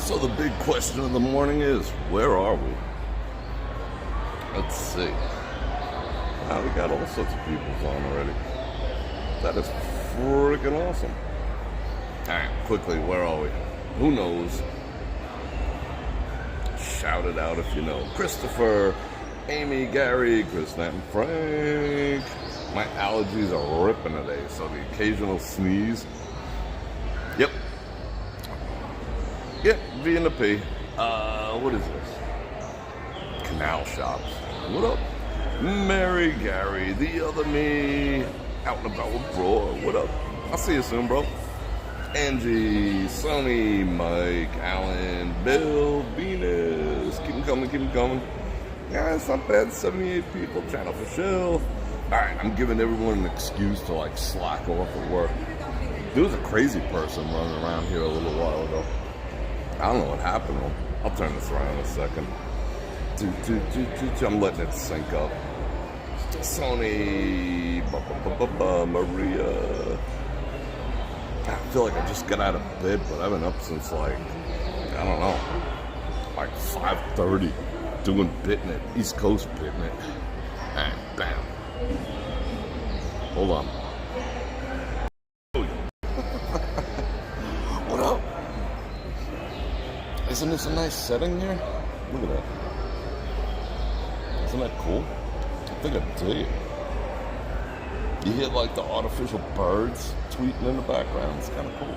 So the big question of the morning is, where are we? Let's see. Wow, we got all sorts of people on already. That is freaking awesome. Alright, quickly, where are we? Who knows? Shout it out if you know. Christopher, Amy, Gary, Chris, Nat, and Frank. My allergies are ripping today, so the occasional sneeze. Yep. Yep, V and the P. What is this? Canal Shops. What up? Mary, Gary, the other me. Out and about with Bror. What up? I'll see you soon, bro. Angie, Sonny, Mike, Alan, Bill, Venus. Keep them coming, keep them coming. Yeah, it's not bad. 78 people. Channel for chill. Alright, I'm giving everyone an excuse to like slack off at work. There was a crazy person running around here a little while ago. I don't know what happened to him. I'll turn this around in a second. I'm letting it sync up. Sony, Maria. I feel like I just got out of bed, but I've been up since like, I don't know, like 5:30 doing Bitnet, East Coast Bitnet. And bam. Hold on. What up? Isn't this a nice setting here? Look at that. Isn't that cool? I think I did. You hear like the artificial birds tweeting in the background. It's kind of cool.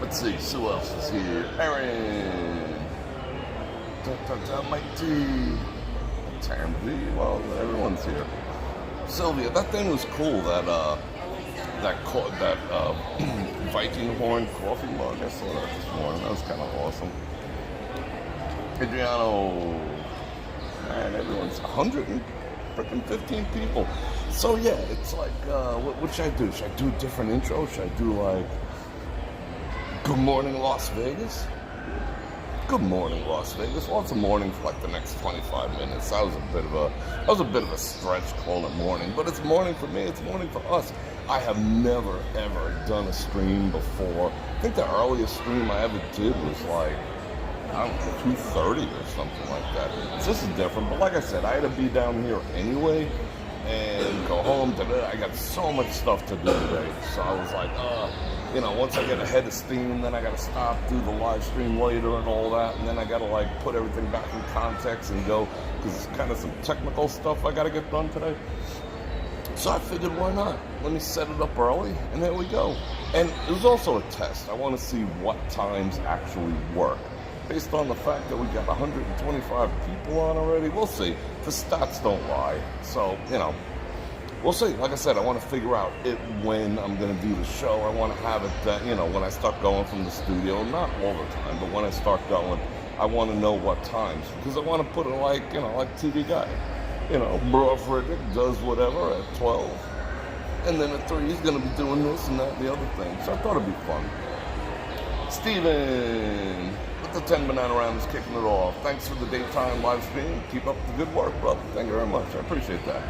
Let's see, who else is here? Aaron. Mike T. Tam V. Well, everyone's here. Sylvia, that thing was cool. That Viking horn coffee mug. I saw that this morning. That was kind of awesome. Adriano. Man, everyone's 115 people. So yeah, it's like, what should I do? Should I do a different intro? Should I do like, Good Morning Las Vegas? Good morning, Las Vegas. Well, it's a morning for like the next 25 minutes. That was a bit of a stretch calling it morning, but it's morning for me. It's morning for us. I have never ever done a stream before. I think the earliest stream I ever did was like, I don't know, 2:30 or something like that. So this is different, but like I said, I had to be down here anyway and go home. I got so much stuff to do today, so I was like, once I get ahead of steam, then I got to stop, do the live stream later and all that, and then I got to like put everything back in context and go, because it's kind of some technical stuff I got to get done today. So I figured, why not? Let me set it up early, and there we go. And it was also a test. I want to see what times actually work. Based on the fact that we got 125 people on already, we'll see. The stats don't lie. So, we'll see. Like I said, I want to figure out when I'm going to do the show. I want to have it that, when I start going from the studio, not all the time, but when I start going, I want to know what times. Because I want to put it like, like TV Guy. Bror Fredrik does whatever at 12. And then at 3, he's going to be doing this and that and the other thing. So I thought it'd be fun. Steven, with the 10 banana rounds, kicking it off. Thanks for the daytime live stream. Keep up the good work, brother. Thank you very much. I appreciate that.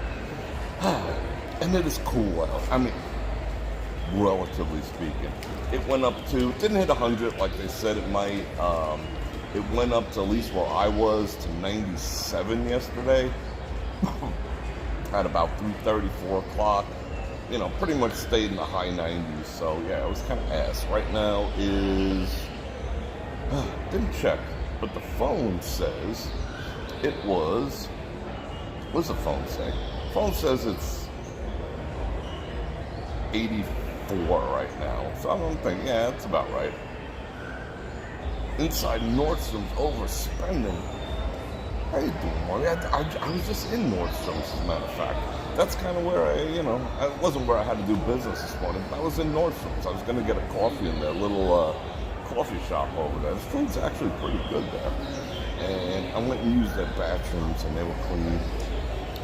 And it is cool out. I mean, relatively speaking. It went up to, didn't hit 100 like they said it might. It went up to, at least where I was, to 97 yesterday. At about 3:30, 4 o'clock. Pretty much stayed in the high 90s. So yeah, it was kind of ass. Right now is, didn't check, but the phone says it was, what does the phone say? The phone says it's 84 right now. So I'm thinking, yeah, that's about right. Inside Nordstrom's overspending. How you doing, Marty? I was just in Nordstrom's, as a matter of fact. That's kind of where it wasn't where I had to do business this morning, but I was in Nordstrom's. I was going to get a coffee in their little coffee shop over there. The food's actually pretty good there. And I went and used their bathrooms, and they were clean.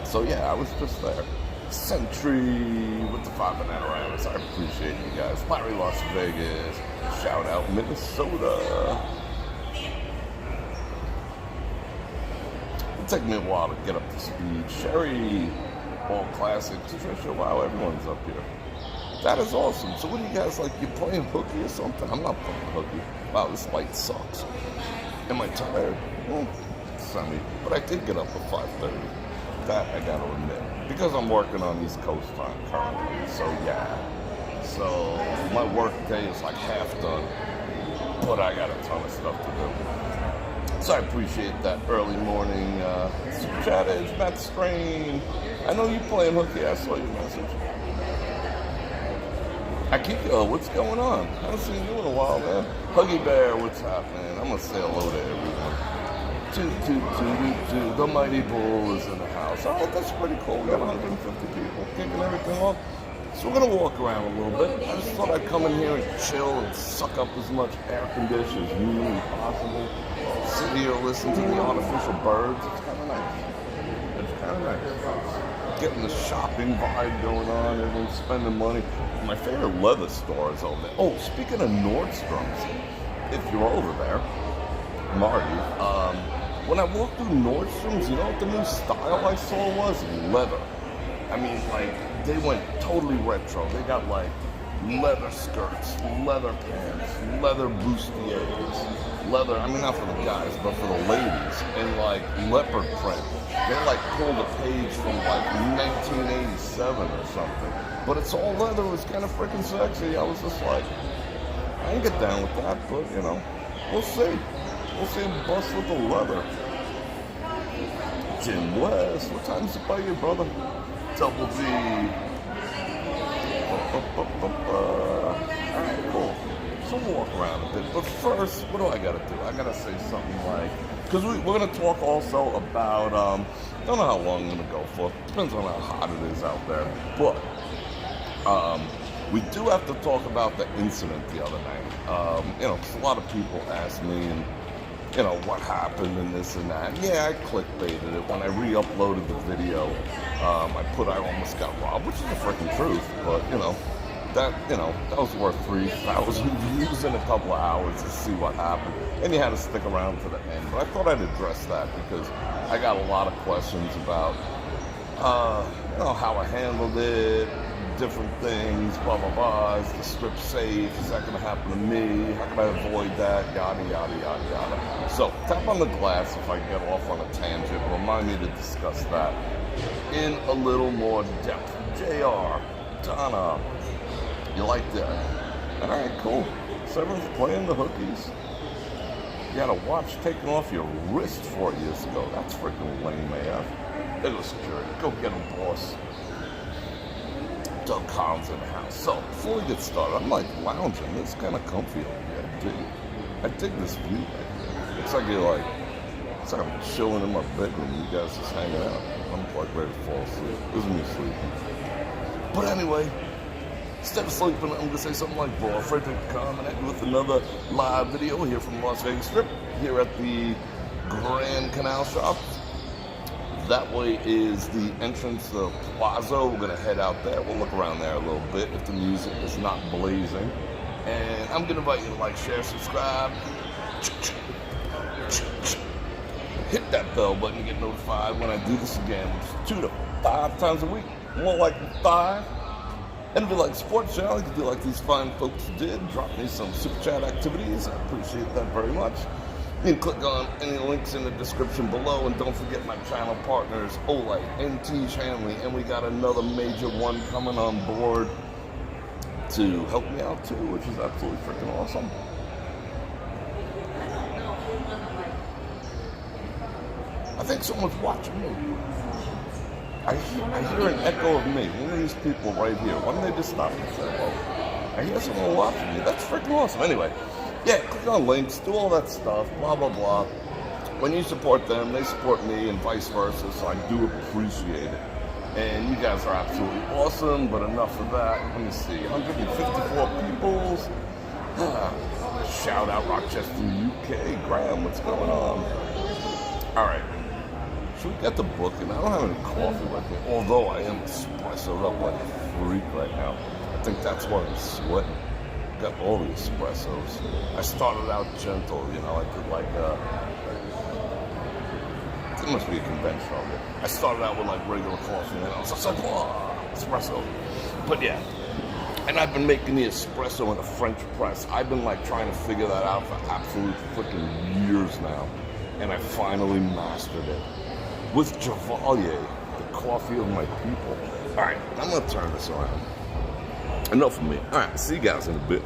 So yeah, I was just there. Sentry with the 5 banana rounds. I appreciate you guys. Larry, Las Vegas. Shout out Minnesota. It'll take me a while to get up to speed. Sherry, all classic. Patricia, wow, everyone's up here. That is awesome. So what do you guys like? You playing hooky or something? I'm not playing hooky. wow, this light sucks. Am I tired? Well, semi. But I did get up at 5:30. That I gotta admit. Because I'm working on East Coast time currently. So yeah. So my work day is like half done. But I got a ton of stuff to do. So I appreciate that early morning super chat. It's Matt Strain. I know you playing hooky. I saw your message. I keep what's going on? I haven't seen you in a while, man. Huggy Bear, what's happening? I'm gonna say hello to everyone. The Mighty Bull is in the house. Oh, that's pretty cool. We got 150 people kicking everything off. So we're gonna walk around a little bit. I just thought I'd come in here and chill and suck up as much air conditioning as humanly possible. Sit here, listen to the artificial birds. It's kind of nice. It's kind of nice. Getting the shopping vibe going on. Everyone's spending money. My favorite leather store is over there. Oh, speaking of Nordstrom's, if you're over there, Marty, when I walked through Nordstrom's, you know what the new style I saw was? Leather. I mean, like, they went totally retro. They got, like, leather skirts, leather pants, leather bustiers, leather, I mean, not for the guys, but for the ladies, and, like, leopard print. They, like, pulled a page from, like, 1987 or something. But it's all leather. It was kind of freaking sexy. I was just like, I can get down with that, but, you know, we'll see. We'll see him bust with the leather. Jim West, what time is it by you, brother? Double D. Alright, cool. So we'll walk around a bit. But first, what do I gotta do? I gotta say something like, because we're gonna talk also about, don't know how long I'm gonna go for. Depends on how hot it is out there. But, we do have to talk about the incident the other night. You know, 'cause a lot of people ask me, and you know, what happened and this and that. Yeah, I clickbaited it. When I re-uploaded the video, I put I almost got robbed, which is the freaking truth. But, you know, that was worth 3,000 views in a couple of hours to see what happened. And you had to stick around to the end. But I thought I'd address that because I got a lot of questions about, you know, how I handled it, different things, blah, blah, blah. Is the script safe? Is that going to happen to me? How can I avoid that? Yada, yada, yada, yada. So, tap on the glass if I get off on a tangent. Remind me to discuss that in a little more depth. JR, Donna, you like that? All right, cool. So everyone's playing the hookies. You had a watch taken off your wrist 4 years ago. That's freaking lame, AF. There goes security. Go get him, boss. Doug Collins in the house. So, before we get started, I'm like lounging. It's kind of comfy over here. I dig this view right here. It's like it's like I'm chilling in my bedroom. You guys just hanging out. I'm like ready to fall asleep. This is me sleeping. But anyway, instead of sleeping, I'm gonna say something like Bror Fredrik coming at you with another live video here from Las Vegas Strip, here at the Grand Canal Shop. That way is the entrance to the plaza. We're going to head out there. We'll look around there a little bit if the music is not blazing. And I'm going to invite you to like, share, subscribe. Hit that bell button to get notified when I do this again. 2 to 5 times a week. More like 5. And if you like the sports channel, you can do like these fine folks did. Drop me some super chat activities. I appreciate that very much. You can click on any links in the description below, and don't forget my channel partners, Olite and T. Hanley, and we got another major one coming on board to help me out too, which is absolutely freaking awesome. I think someone's watching me. I hear an echo of me. One of these people right here. Why don't they just stop and say hello? I hear someone watching me. That's freaking awesome. Anyway. Yeah, click on links, do all that stuff, blah, blah, blah. When you support them, they support me and vice versa, so I do appreciate it. And you guys are absolutely awesome, but enough of that. Let me see, 154 people. Shout out Rochester, UK. Graham, what's going on? All right, should we get the book? And I don't have any coffee with me, although I am espressoed up like a freak right now. I think that's why I'm sweating. Got all the espressos. I started out gentle, you know, I did like it must be a conventional. I started out with like regular coffee and then I was just like, espresso. But yeah, And I've been making the espresso in a French press. I've been like trying to figure that out for absolute freaking years now. And I finally mastered it. With Javalier, the coffee of my people. All right, I'm gonna turn this around. Enough of me. All right, see you guys in a bit.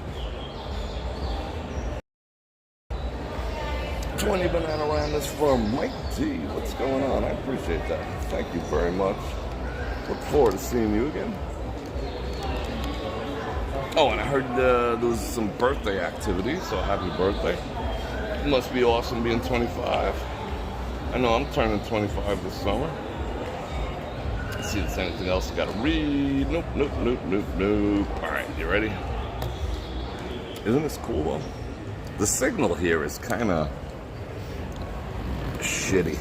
20 banana randas from Mike D. What's going on? I appreciate that. Thank you very much. Look forward to seeing you again. Oh, and I heard there was some birthday activity, so happy birthday. It must be awesome being 25. I know I'm turning 25 this summer. Let's see if there's anything else I gotta read. Nope. All right, you ready? Isn't this cool though? The signal here is kind of shitty,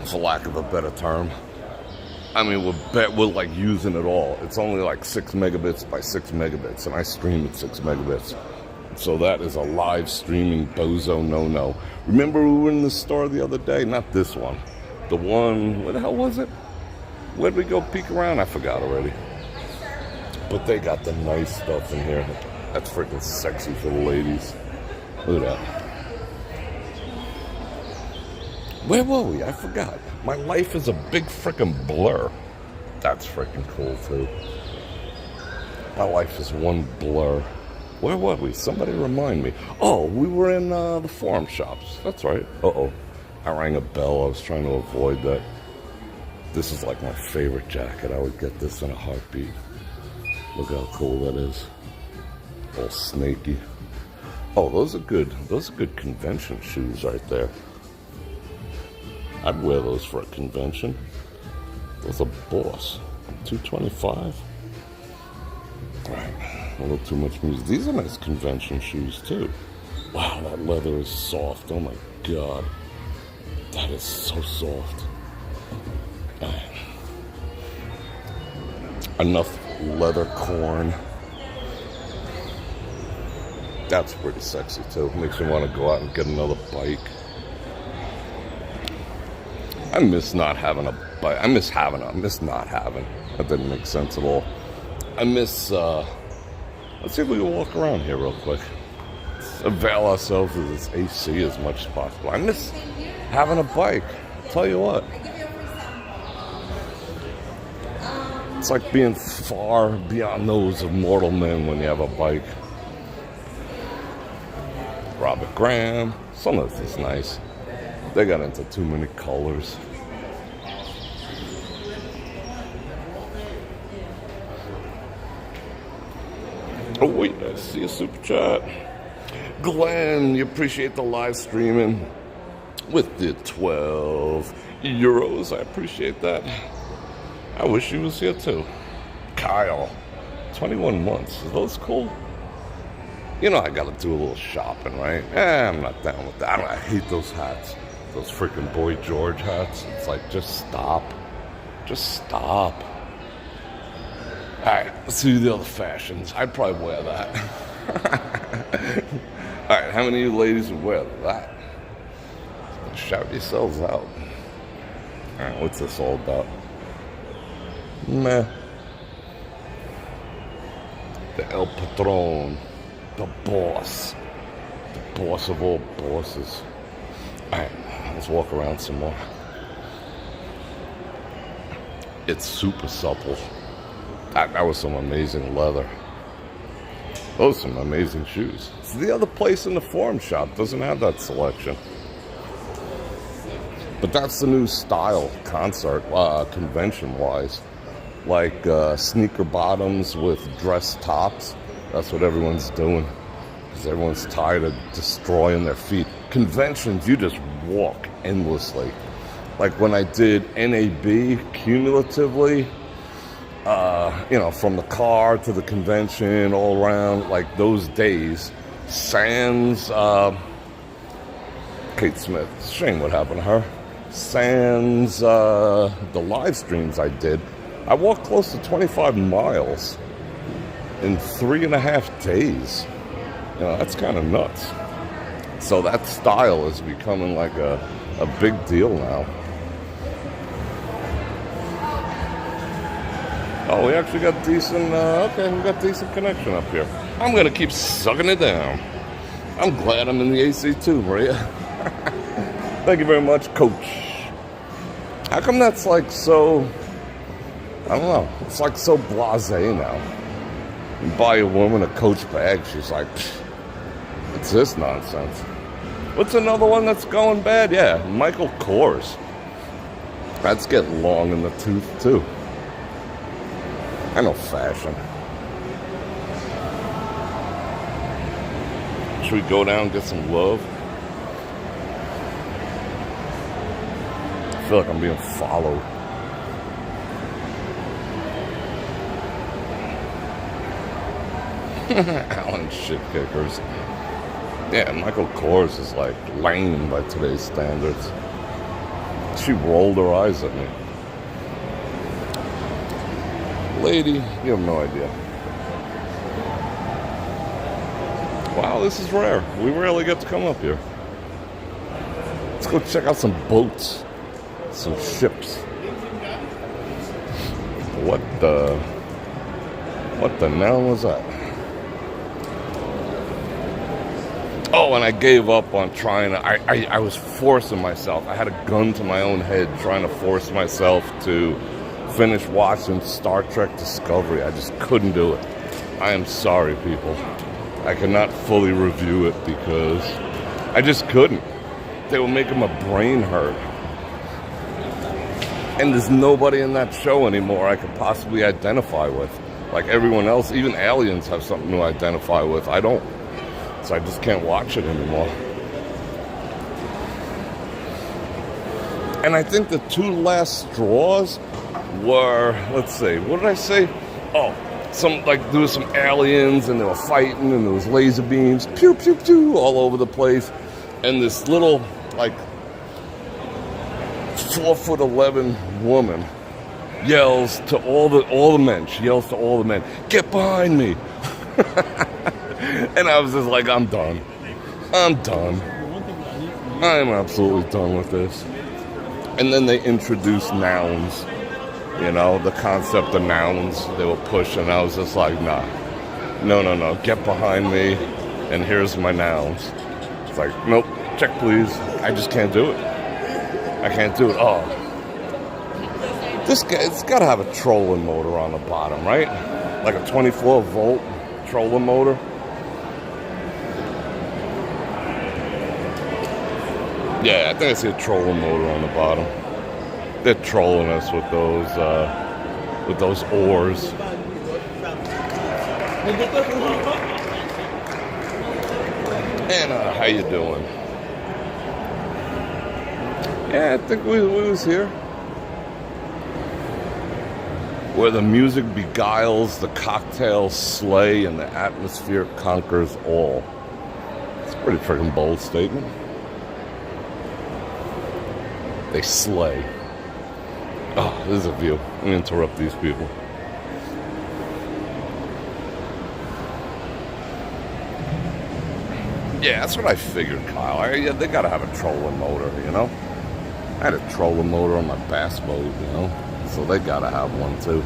for lack of a better term. I mean, we're like using it all. It's only like 6 megabits by 6 megabits, and I stream at 6 megabits. So that is a live streaming bozo no-no. Remember we were in the store the other day? Not this one. The one, where the hell was it? Where'd we go peek around? I forgot already. But they got the nice stuff in here. That's freaking sexy for the ladies. Look at that. Where were we? I forgot. My life is a big freaking blur. That's freaking cool too. My life is one blur. Where were we? Somebody remind me. Oh, we were in the forum shops. That's right. Uh-oh. I rang a bell. I was trying to avoid that. This is like my favorite jacket. I would get this in a heartbeat. Look how cool that is. All snaky. Oh, those are good. Those are good convention shoes right there. I'd wear those for a convention. Those are boss. $225. All right. A little too much music. These are nice convention shoes too. Wow, that leather is soft. Oh my god. That is so soft. Right. Enough leather corn. That's pretty sexy too. Makes me want to go out and get another bike. I miss not having a bike. I miss not having. That didn't make sense at all. I miss, let's see if we can walk around here real quick. Let's avail ourselves of this AC as much as possible. I miss having a bike. I'll tell you what. It's like being far beyond those of mortal men when you have a bike. Robert Graham. Some of this is nice. They got into too many colors. Oh wait, I see a super chat. Glenn, you appreciate the live streaming with the 12 euros. I appreciate that. I wish he was here too. Kyle, 21 months. Are those cool? You know I gotta do a little shopping, right? I'm not down with that. I hate those hats. Those freaking Boy George hats. It's like, just stop. Just stop. Alright, let's see the other fashions. I'd probably wear that. Alright, how many of you ladies would wear that? Shout yourselves out. Alright, what's this all about? Meh. The El Patron. The boss. The boss of all bosses. Alright, let's walk around some more. It's super supple. That was some amazing leather. Those are some amazing shoes. So the other place in the forum shop doesn't have that selection. But that's the new style concert, convention-wise. Like sneaker bottoms with dress tops. That's what everyone's doing. Because everyone's tired of destroying their feet. Conventions, you just walk endlessly. Like when I did NAB cumulatively, from the car to the convention, all around, like those days, sans Kate Smith, shame what happened to her, sans the live streams I did, I walked close to 25 miles in 3.5 days. That's kind of nuts. So that style is becoming like a big deal now. Oh, we actually got decent, okay, we got decent connection up here. I'm gonna keep sucking it down. I'm glad I'm in the AC too, Maria. Thank you very much, Coach. How come that's like so, I don't know, it's like so blasé now. You buy a woman a Coach bag, she's like, what's this nonsense? What's another one that's going bad? Yeah, Michael Kors. That's getting long in the tooth too. I know fashion. Should we go down and get some love? I feel like I'm being followed. Alan shit kickers. Yeah, Michael Kors is like lame by today's standards. She rolled her eyes at me. Lady, you have no idea. Wow, this is rare. We rarely get to come up here. Let's go check out some boats. Some ships. What the hell was that? Oh, and I gave up on trying to, I was forcing myself. I had a gun to my own head trying to force myself to finish watching Star Trek Discovery. I just couldn't do it. I am sorry, people. I cannot fully review it because I just couldn't. They were making my brain hurt. And there's nobody in that show anymore I could possibly identify with. Like everyone else, even aliens have something to identify with. I don't. So I just can't watch it anymore. And I think the two last straws were, let's see, what did I say? Oh, there was some aliens and they were fighting and there was laser beams, pew, pew, pew, all over the place. And this little, like, 4'11" woman yells to all the men. She yells to all the men, "Get behind me!" And I was just like, I'm done. I'm done. I'm absolutely done with this. And then they introduced nouns. You know, the concept of nouns they were pushing. I was just like, nah. No. Get behind me, and here's my nouns. It's like, nope, check please. I just can't do it. I can't do it. Oh. This guy, it's got to have a trolling motor on the bottom, right? Like a 24-volt trolling motor. Yeah, I think I see a trolling motor on the bottom. They're trolling us with those oars. Anna, how you doing? Yeah, I think we was here. Where the music beguiles, the cocktails slay, and the atmosphere conquers all. It's a pretty freaking bold statement. They slay. Oh, this is a view. I'm going to interrupt these people. Yeah, that's what I figured, Kyle. They got to have a trolling motor, you know? I had a trolling motor on my bass boat, you know? So they got to have one, too.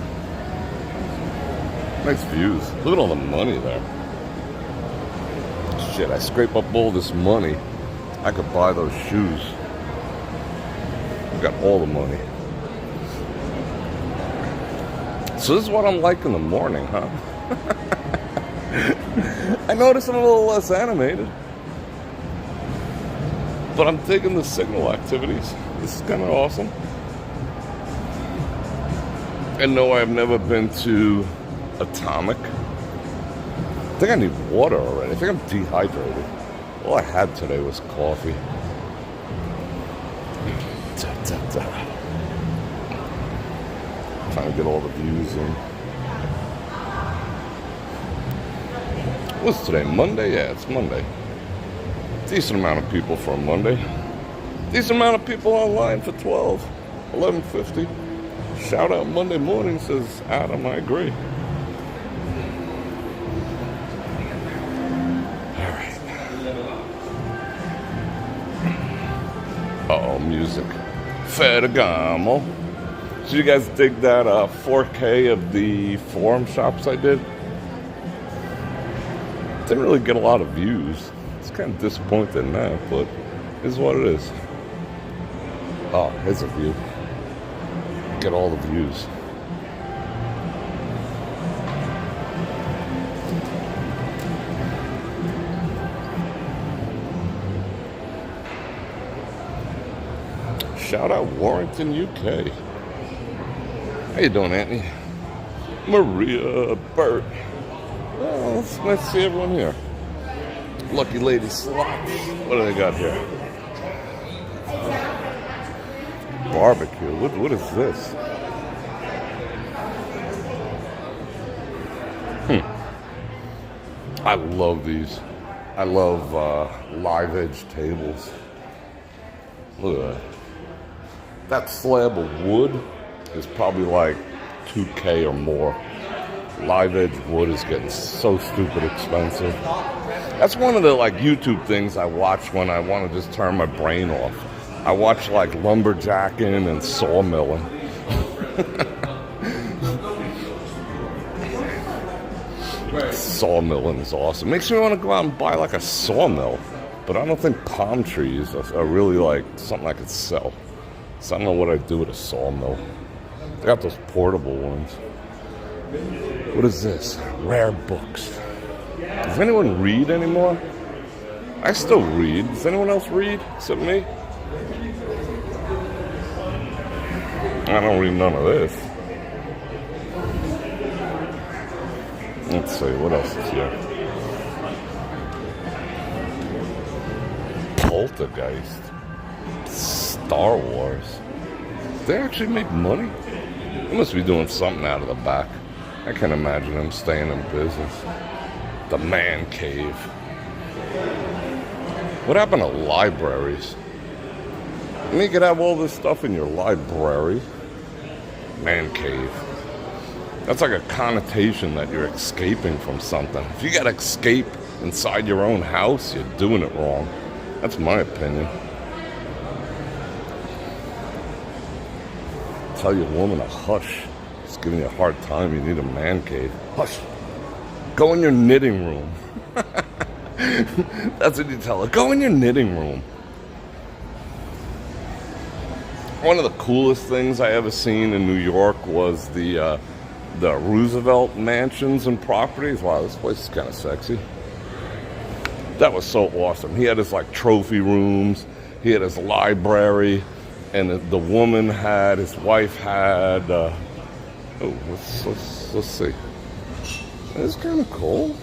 Nice views. Look at all the money there. Shit, I scrape up all this money. I could buy those shoes. I got all the money. So this is what I'm like in the morning, huh? I notice I'm a little less animated. But I'm taking the signal activities. This is kind of awesome. And no, I've never been to Atomic. I think I need water already. I think I'm dehydrated. All I had today was coffee. Trying to get all the views in. What's today? Monday? Yeah, it's Monday. Decent amount of people for a Monday. Decent amount of people online for 11:50. Shout out Monday morning, says Adam. I agree. All right. Uh-oh, music. Ferragamo. Did you guys dig that 4K of the forum shops I did? Didn't really get a lot of views. It's kind of disappointed in that, but it's what it is. Oh, here's a view. Get all the views. Shout out Warrington, UK. How you doing, Anthony? Maria, Bert. Well, it's nice to see everyone here. Lucky Lady Slots. What do they got here? Barbecue. What is this? I love these. I love live edge tables. Look at that. That slab of wood is probably like 2K or more. Live edge wood is getting so stupid expensive. That's one of the like YouTube things I watch when I want to just turn my brain off. I watch like lumberjacking and sawmilling. Sawmilling is awesome. Makes me want to go out and buy like a sawmill. But I don't think palm trees are really like something I could sell. So I don't know what I'd do with a sawmill. They got those portable ones. What is this? Rare books. Does anyone read anymore? I still read. Does anyone else read except me? I don't read none of this. Let's see, what else is here? Poltergeist. Star Wars. They actually make money? They must be doing something out of the back. I can't imagine them staying in business. The man cave. What happened to libraries? I mean, you could have all this stuff in your library. Man cave. That's like a connotation that you're escaping from something. If you gotta escape inside your own house, you're doing it wrong. That's my opinion. Tell your woman to hush. She's giving you a hard time. You need a man cave. Hush. Go in your knitting room. That's what you tell her. Go in your knitting room. One of the coolest things I ever seen in New York was the Roosevelt mansions and properties. Wow, this place is kind of sexy. That was so awesome. He had his like trophy rooms. He had his library. And the woman had, his wife had, let's see. It's kind of cool.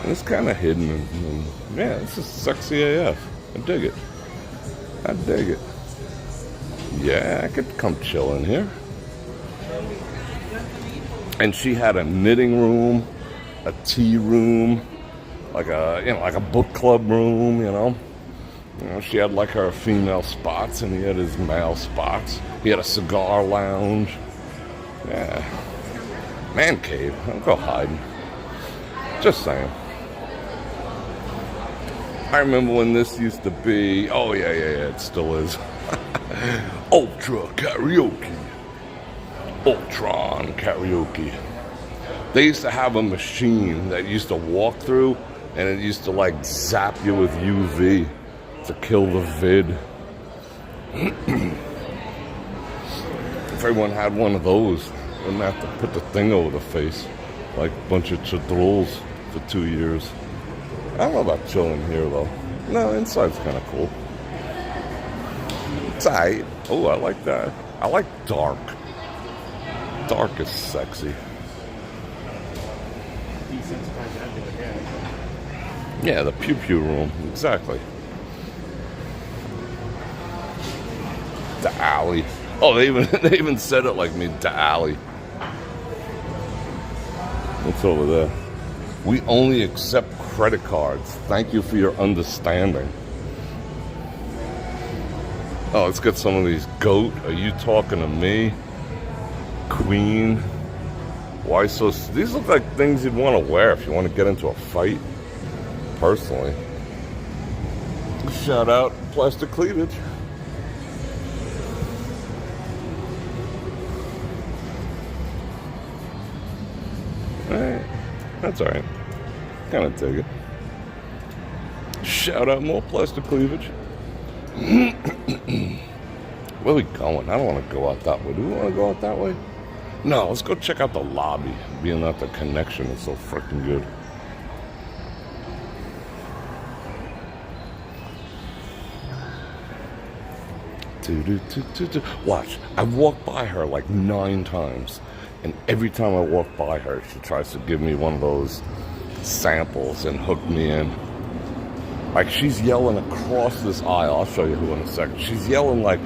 It's kind of hidden. And yeah, this is sexy AF. I dig it. I dig it. Yeah, I could come chill in here. And she had a knitting room, a tea room, like a book club room, you know. She had like her female spots and he had his male spots. He had a cigar lounge. Yeah. Man cave. Don't go hiding. Just saying. I remember when this used to be, oh yeah, it still is. Ultra karaoke. Ultron karaoke. They used to have a machine that used to walk through and it used to like zap you with UV. To kill the vid. If everyone had one of those, wouldn't have to put the thing over the face like a bunch of chadrolls for 2 years. I don't know about chilling here though. No, inside's kind of cool. It's alright. Oh, I like that. I like dark. Dark is sexy. Yeah, the pew pew room. Exactly. The alley. Oh, they even said it like me. The alley. What's over there? We only accept credit cards. Thank you for your understanding. Oh, let's get some of these. Goat, are you talking to me? Queen. Why so? These look like things you'd want to wear if you want to get into a fight. Personally. Shout out plastic cleavage. Alright, that's alright. Kind of dig it. Shout out more plastic cleavage. Where are we going? I don't want to go out that way. Do we want to go out that way? No, let's go check out the lobby, being that the connection is so freaking good. Watch, I've walked by her like 9 times, and every time I walk by her, she tries to give me one of those samples and hook me in. Like, she's yelling across this aisle. I'll show you who in a second. She's yelling like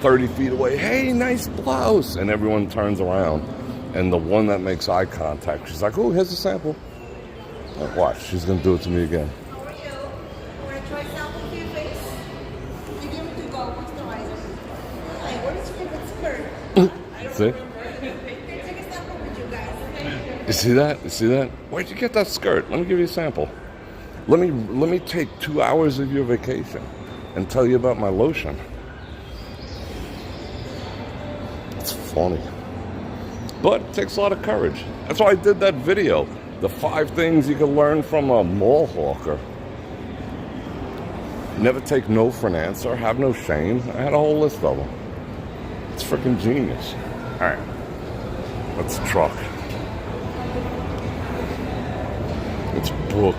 30 feet away, "Hey, nice blouse!" And everyone turns around, and the one that makes eye contact, she's like, "Oh, here's a sample." Like, watch, she's gonna do it to me again. How are you? Want to try sample for your face? You give me 2 go. What's the riser? Hi, what is your favorite skirt? I don't See? remember. Take a sample with you guys. You see that? You see that? Where'd you get that skirt? Let me give you a sample. Let me take 2 hours of your vacation and tell you about my lotion. It's funny. But it takes a lot of courage. That's why I did that video. The 5 things you can learn from a mall hawker. Never take no for an answer. Have no shame. I had a whole list of them. It's freaking genius. All right. Let's truck. Let's book.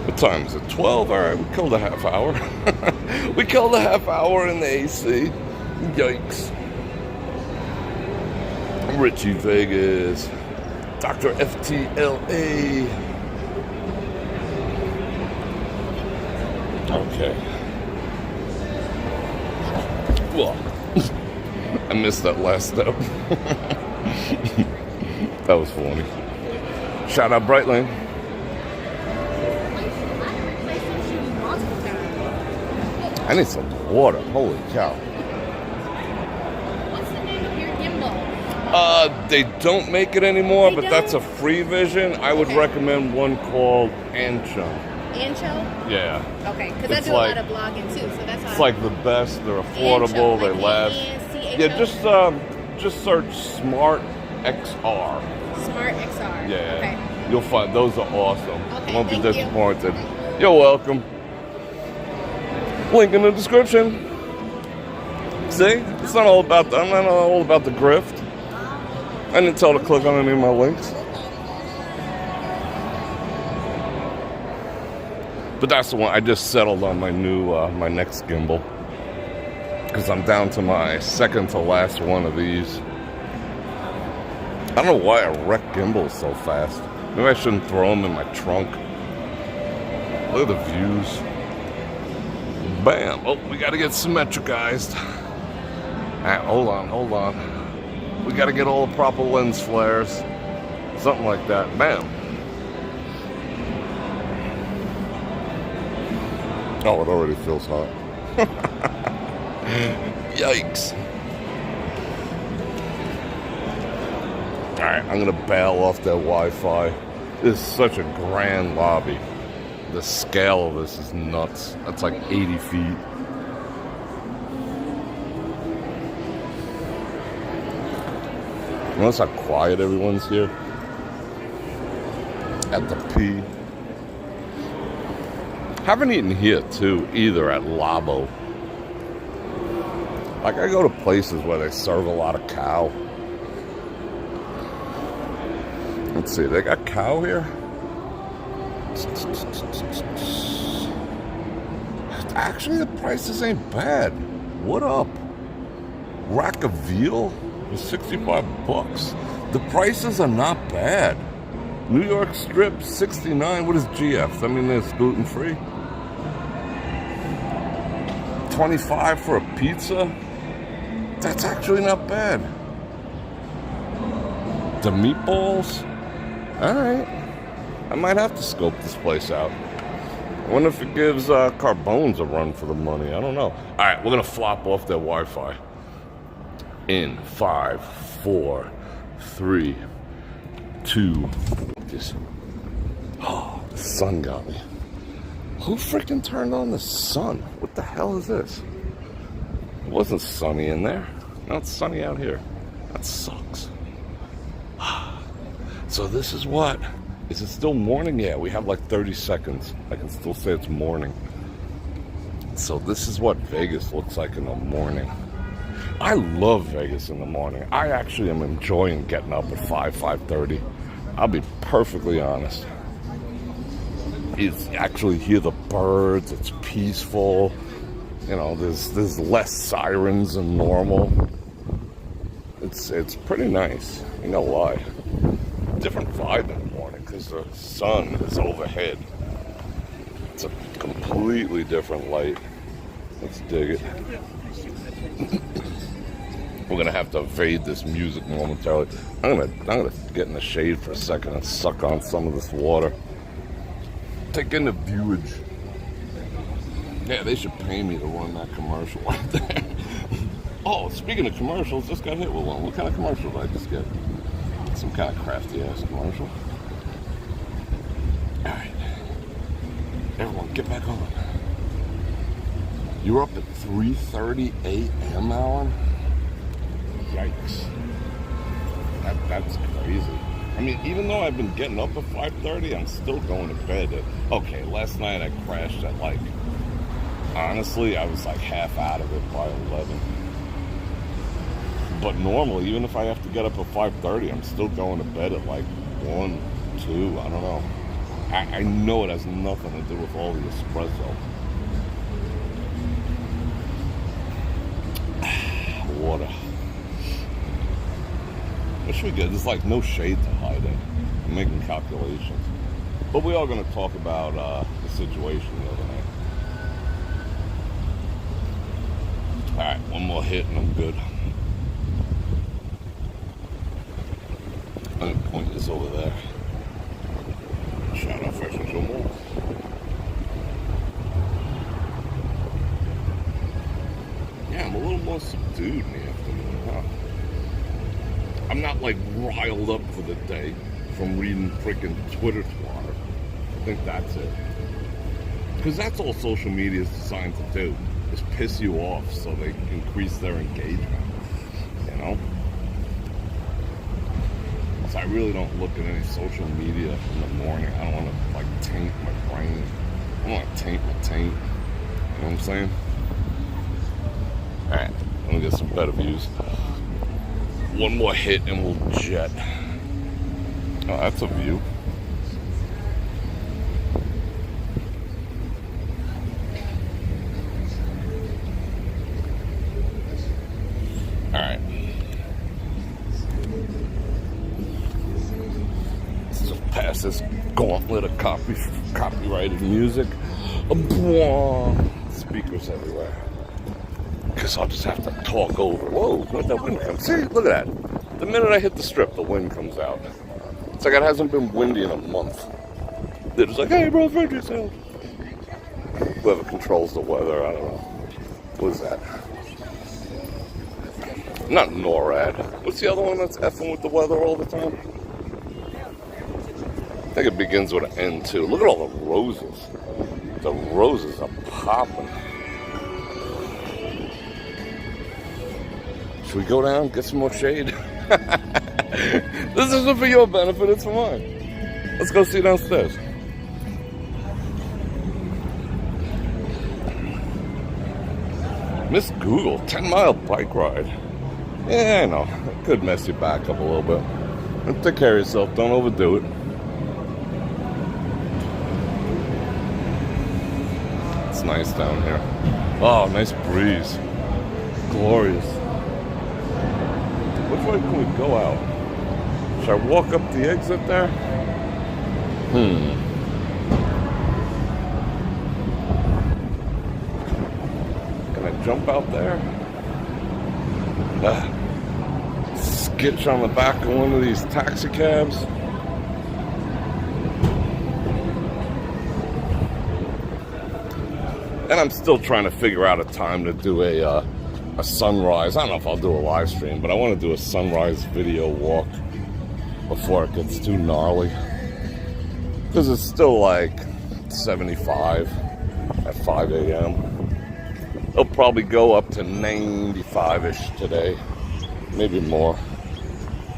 What time is it? 12? All right, we killed a half hour. We killed a half hour in the AC. Yikes. Richie Vegas. Dr. FTLA. Okay. Well, I missed that last step. That was funny. Shout out Brightline. I need some water. Holy cow. What's the name of your gimbal? They don't make it anymore, but don't? that's a free vision. I would recommend one called Ancho. Ancho? Yeah. Okay, because I It's do like- a lot of blogging too, so that's why. It's like the best. They're affordable. Ancho, They like last. A-N-C-H-O? Yeah, just search Smart XR. Smart XR. Yeah. Okay. You'll find those are awesome. Okay, Won't be thank you. disappointed. You're welcome. Link in the description. See? It's not all about I'm not all about the grift. I didn't tell her to click on any of my links. But that's the one. I just settled on my new, my next gimbal. Because I'm down to my second to last one of these. I don't know why I wreck gimbals so fast. Maybe I shouldn't throw them in my trunk. Look at the views. Bam. Oh, we got to get symmetricized. Hold on. We got to get all the proper lens flares. Something like that. Bam. Oh, it already feels hot. Yikes. Alright, I'm going to bail off that Wi-Fi. This is such a grand lobby. The scale of this is nuts. That's like 80 feet. Notice how quiet everyone's here. At the P. Haven't eaten here too, either at Labo. Like, I go to places where they serve a lot of cow. Let's see, they got cow here? Actually, the prices ain't bad. What up? Rack of veal for 65 bucks. The prices are not bad. New York strip, 69. What is GF? I mean, it's gluten-free. 25 for a pizza? That's actually not bad. The meatballs? Alright. I might have to scope this place out. I wonder if it gives Carbones a run for the money. I don't know. Alright, we're going to flop off their Wi-Fi. In 5, 4, 3, 2. Just, oh, the sun got me. Who freaking turned on the sun? What the hell is this? It wasn't sunny in there. Now it's sunny out here. That sucks. So this is what? Is it still morning? Yeah, we have like 30 seconds. I can still say it's morning. So this is what Vegas looks like in the morning. I love Vegas in the morning. I actually am enjoying getting up at 5:30. I'll be perfectly honest. It's actually hear the birds. It's peaceful. You know, there's less sirens than normal. It's pretty nice. I ain't gonna lie. Different vibe in the morning because the sun is overhead. It's a completely different light. Let's dig it. We're gonna have to evade this music momentarily. I'm gonna get in the shade for a second and suck on some of this water. Take in the viewage. Yeah, they should pay me to run that commercial right there. Oh, speaking of commercials, just got hit with one. What kind of commercial did I just get? Some kind of crafty ass commercial. Alright. Everyone, get back on. You're up at 3:30 a.m., Alan? Yikes. That's crazy. I mean, even though I've been getting up at 5:30, I'm still going to bed at... Okay, last night I crashed at like... Honestly, I was like half out of it by 11. But normally, even if I have to get up at 5:30, I'm still going to bed at like 1, 2, I don't know. I know it has nothing to do with all the espresso. Water. What should we get? There's like no shade to hide in. I'm making calculations. But we are going to talk about the situation the other night. Alright, one more hit and I'm good. I'm going to point this over there. Shout out Fresh and Show More. Yeah, I'm a little more subdued in the afternoon, huh? I'm not like riled up for the day from reading freaking Twitter twatter. I think that's it. Because that's all social media is designed to do. Is piss you off so they increase their engagement. You know? So I really don't look at any social media in the morning. I don't want to like taint my brain. I don't want to taint my taint. You know what I'm saying? Alright, let me get some better views. One more hit and we'll jet. Oh, that's a view. Alright. Let's just pass this gauntlet of copyrighted music. Speakers everywhere. Because I'll just have to talk over. Whoa, where'd that wind come? See, look at that. The minute I hit the strip, the wind comes out. It's like it hasn't been windy in a month. They're just like, hey, Bror Fredrik, yourself. Whoever controls the weather, I don't know. What is that? Not NORAD. What's the other one that's effing with the weather all the time? I think it begins with an N, too. Look at all the roses. The roses are popping. Should we go down, get some more shade? This isn't for your benefit, it's for mine. Let's go see downstairs. Miss Google, 10-mile bike ride. Yeah, I know. It could mess you back up a little bit. And take care of yourself, don't overdo it. It's nice down here. Oh, nice breeze. Glorious. Which way can we go out? Should I walk up the exit there? Can I jump out there? Skitch on the back of one of these taxi cabs. And I'm still trying to figure out a time to do a sunrise. I don't know if I'll do a live stream, but I want to do a sunrise video walk before it gets too gnarly. Because it's still like 75 at 5 a.m. It'll probably go up to 95-ish today. Maybe more.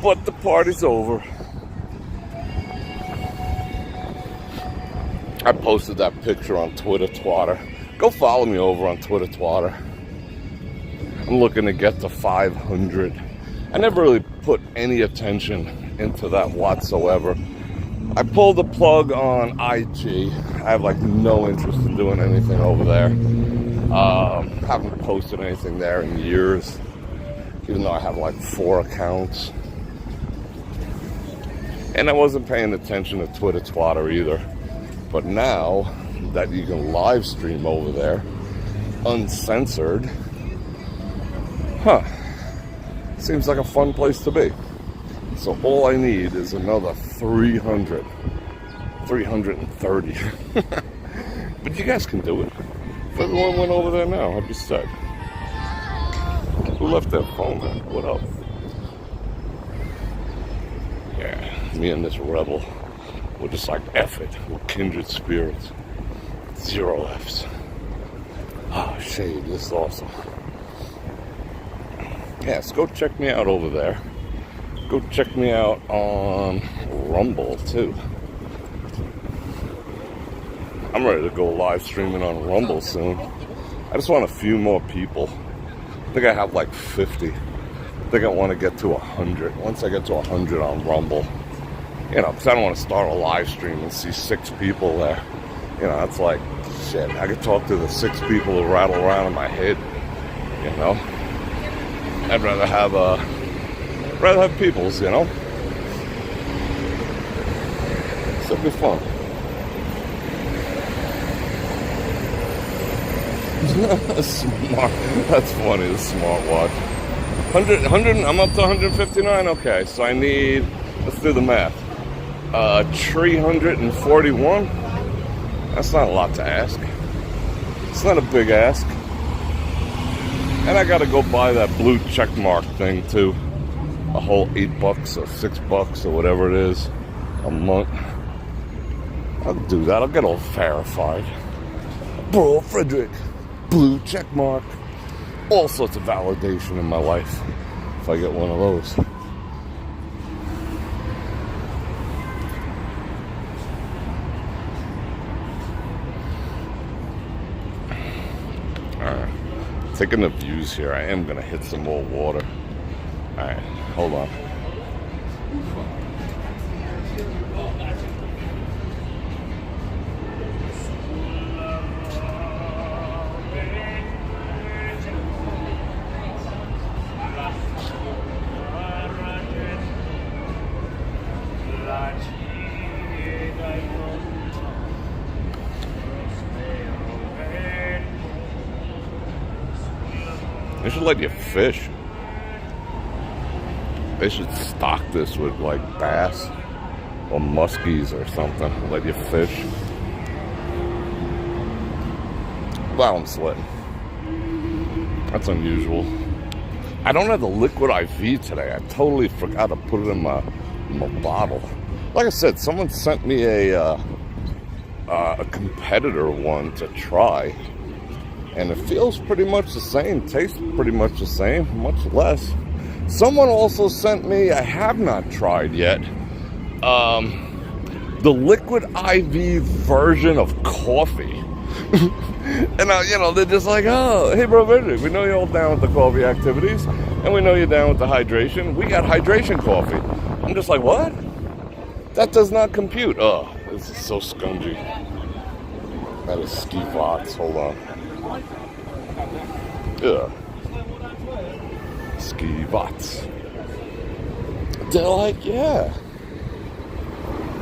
But the party's over. I posted that picture on Twitter Twatter. Go follow me over on Twitter Twatter. I'm looking to get to 500. I never really put any attention into that whatsoever. I pulled the plug on IG. I have like no interest in doing anything over there. Haven't posted anything there in years, even though I have like 4 accounts. And I wasn't paying attention to Twitter Twatter either. But now that you can live stream over there, uncensored, seems like a fun place to be. So all I need is another 330. But you guys can do it. If everyone went over there now, I'd be set. Who left their phone, man? What up? Yeah, me and this rebel, we're just like F it. We're kindred spirits. 0 Fs. Shade, this is awesome. Yes, go check me out over there. Go check me out on Rumble, too. I'm ready to go live streaming on Rumble soon. I just want a few more people. I think I have like 50. I think I want to get to 100. Once I get to 100 on Rumble, you know, because I don't want to start a live stream and see 6 people there. You know, it's like, shit, I could talk to the 6 people who rattle around in my head, you know? I'd rather have peoples, you know? So it'd be fun. Smart. That's funny, the smartwatch. 100, I'm up to 159? Okay, so I need, let's do the math. 341? That's not a lot to ask. It's not a big ask. And I gotta go buy that blue check mark thing too. A whole $8 or $6 or whatever it is a month. I'll do that. I'll get all verified. Bror Fredrik, blue check mark. All sorts of validation in my life if I get one of those. Alright, taking the views here. I am gonna hit some more water. Alright, hold on. They should let you fish. They should stock this with like bass or muskies or something. Let you fish. Wow, I'm sweating. That's unusual. I don't have the liquid IV today. I totally forgot to put it in my bottle. Like I said, someone sent me a competitor one to try. And it feels pretty much the same, tastes pretty much the same, much less. Someone also sent me, I have not tried yet, the liquid IV version of coffee. And, they're just like, oh, hey, Bror Fredrik, we know you're all down with the coffee activities, and we know you're down with the hydration. We got hydration coffee. I'm just like, what? That does not compute. Oh, this is so scungy. That is ski box. Hold on. Yeah. Ski bots. They're like, yeah.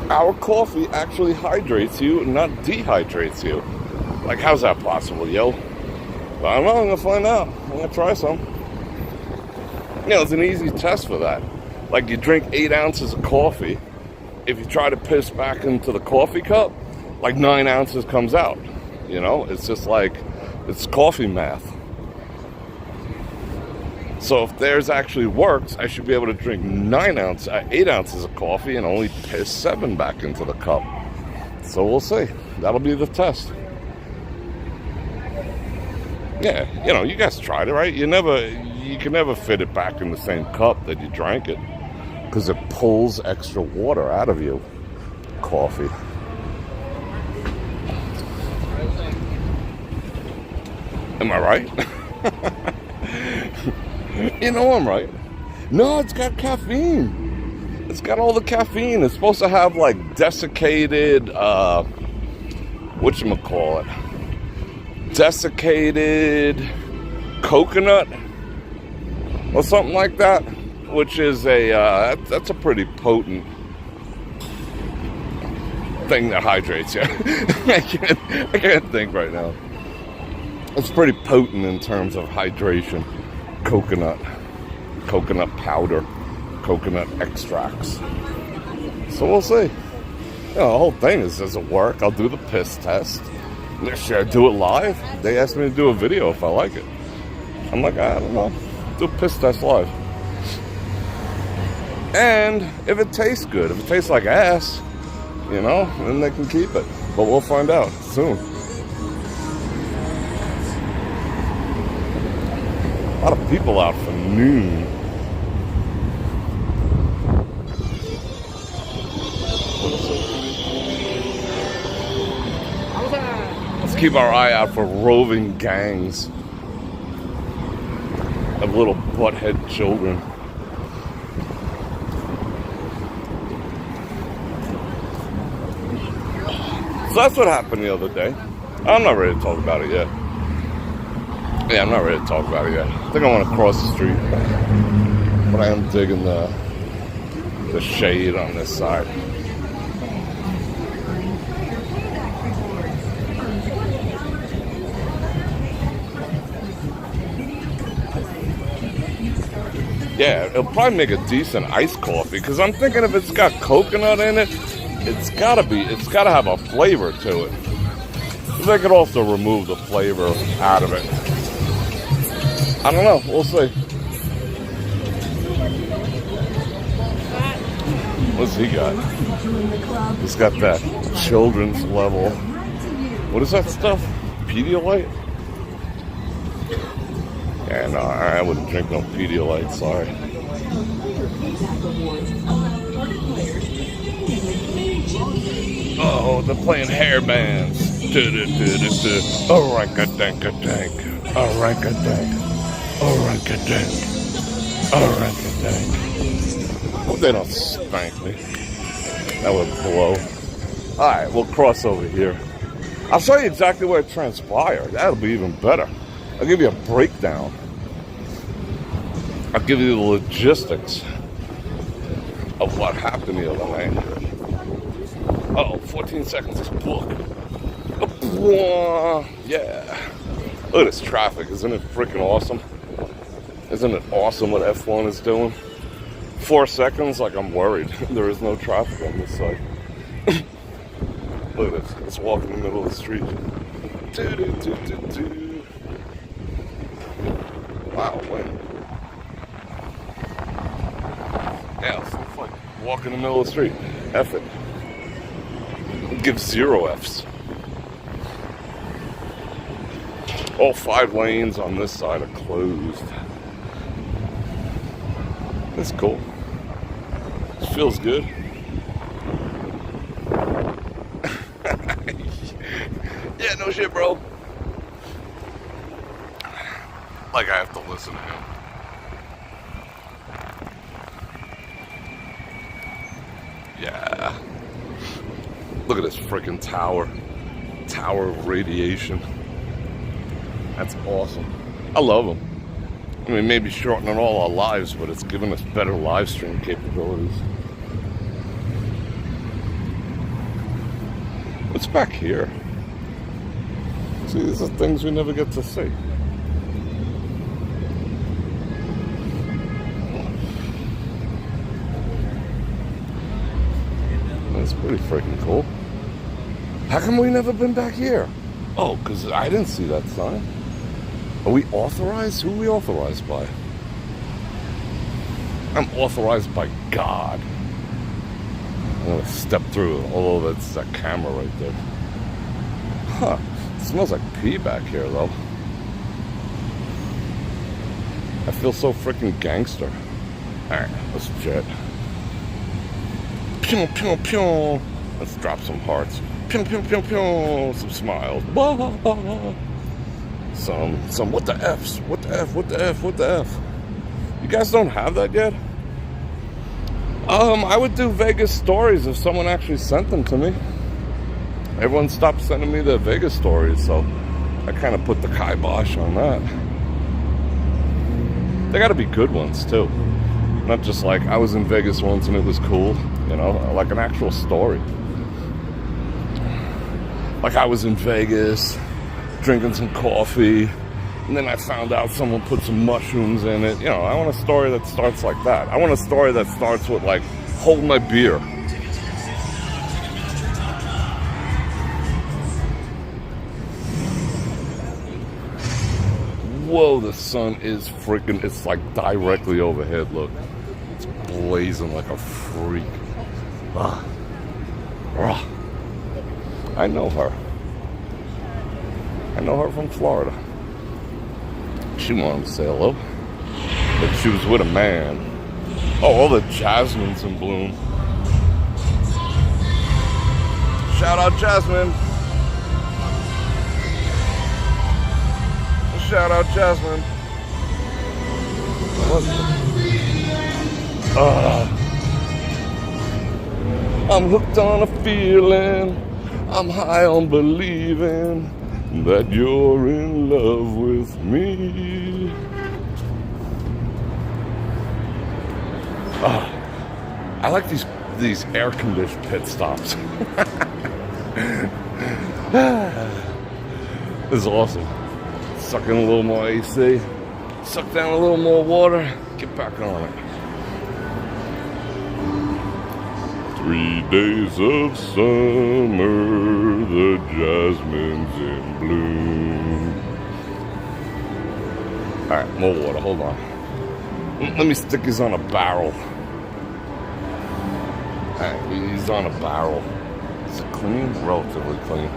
Our coffee actually hydrates you, not dehydrates you. Like, how's that possible, yo? But I don't know, I'm gonna find out. I'm gonna try some. It's an easy test for that. Like, you drink 8 ounces of coffee. If you try to piss back into the coffee cup, like 9 ounces comes out. It's just like, it's coffee math. So if theirs actually works, I should be able to drink 8 ounces of coffee and only piss 7 back into the cup. So we'll see. That'll be the test. Yeah, you guys tried it, right? You can never fit it back in the same cup that you drank it, because it pulls extra water out of you. Coffee. Am I right? You know I'm right. No, it's got caffeine. It's got all the caffeine. It's supposed to have like desiccated, whatchamacallit? Desiccated coconut or something like that, which is that's a pretty potent thing that hydrates you. I can't think right now. It's pretty potent in terms of hydration. Coconut powder, coconut extracts. So we'll see. You know, the whole thing is, does it work? I'll do the piss test. Should I do it live? They asked me to do a video if I like it. I'm like, I don't know. Do a piss test live. And if it tastes good, if it tastes like ass, you know, then they can keep it. But we'll find out soon. A lot of people out for noon. Let's keep our eye out for roving gangs of little butthead children. So that's what happened the other day. I'm not ready to talk about it yet. Yeah, I'm not ready to talk about it yet. I think I want to cross the street. But I am digging the shade on this side. Yeah, it'll probably make a decent iced coffee, because I'm thinking if it's got coconut in it, it's gotta have a flavor to it. They could also remove the flavor out of it. I don't know, we'll see. What's he got? He's got that children's level. What is that stuff? Pedialyte? Yeah, no, I wouldn't drink no Pedialyte, sorry. Oh, they're playing hair bands. Oranka-dank-a-dank. Oranka-dank. Oranka-dank. Oranka-dank. Hope they don't spank me. That would blow. Alright, we'll cross over here. I'll show you exactly where it transpired. That'll be even better. I'll give you a breakdown. I'll give you the logistics of what happened the other night. Uh-oh, 14 seconds is book. Yeah. Look at this traffic. Isn't it freaking awesome? Isn't it awesome what F1 is doing? 4 seconds, like I'm worried. There is no traffic on this side. Look at this. Let's walk in the middle of the street. Wow, when? Yeah, it's like walk in the middle of the street. F it. Give 0 Fs. All 5 lanes on this side are closed. That's cool. This feels good. Yeah, no shit, bro. Like I have to listen to him. Yeah. Look at this freaking tower. Tower of radiation. That's awesome. I love them. I mean, maybe shortening all our lives, but it's giving us better live stream capabilities. What's back here? See, these are things we never get to see. That's pretty freaking cool. How come we never been back here? Oh, because I didn't see that sign. Are we authorized? Who are we authorized by? I'm authorized by God. I'm going to step through, although that's that camera right there. Huh. It smells like pee back here, though. I feel so freaking gangster. Alright, let's jet. Pew, pew, pew. Let's drop some hearts. Pew, pew, pew, pew. Some smiles. some what the F's, what the F, what the F, what the F. You guys don't have that yet? I would do Vegas stories if someone actually sent them to me. Everyone stopped sending me the Vegas stories, so I kind of put the kibosh on that. They gotta be good ones too. Not just like, I was in Vegas once and it was cool, you know, like an actual story. Like I was in Vegas, drinking some coffee, and then I found out someone put some mushrooms in it. You know, I want a story that starts like that. I want a story that starts with like, hold my beer. Whoa, the sun is freaking, it's like directly overhead, look. It's blazing like a freak. Ah. Ah. I know her. I know her from Florida. She wanted to say hello, but she was with a man. Oh, all the jasmine's in bloom. Shout out Jasmine. Shout out Jasmine. I'm hooked on a feeling. I'm high on believing that you're in love with me. I like these air-conditioned pit stops. This is awesome. Suck in a little more AC, suck down a little more water, get back on it. 3 days of summer, the jasmine's in bloom. Alright, more water, hold on. Let me stick these on a barrel. Alright, he's on a barrel. Is it clean? Relatively clean.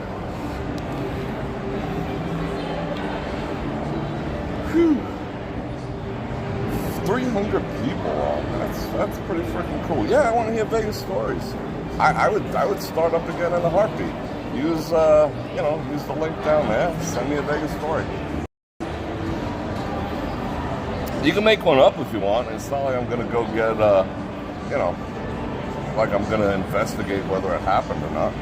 Whew. 300 people on. That's pretty freaking cool. Yeah, I want to hear Vegas stories. I would start up again in a heartbeat. Use use the link down there. Send me a Vegas story. You can make one up if you want. It's not like I'm gonna go get like I'm gonna investigate whether it happened or not.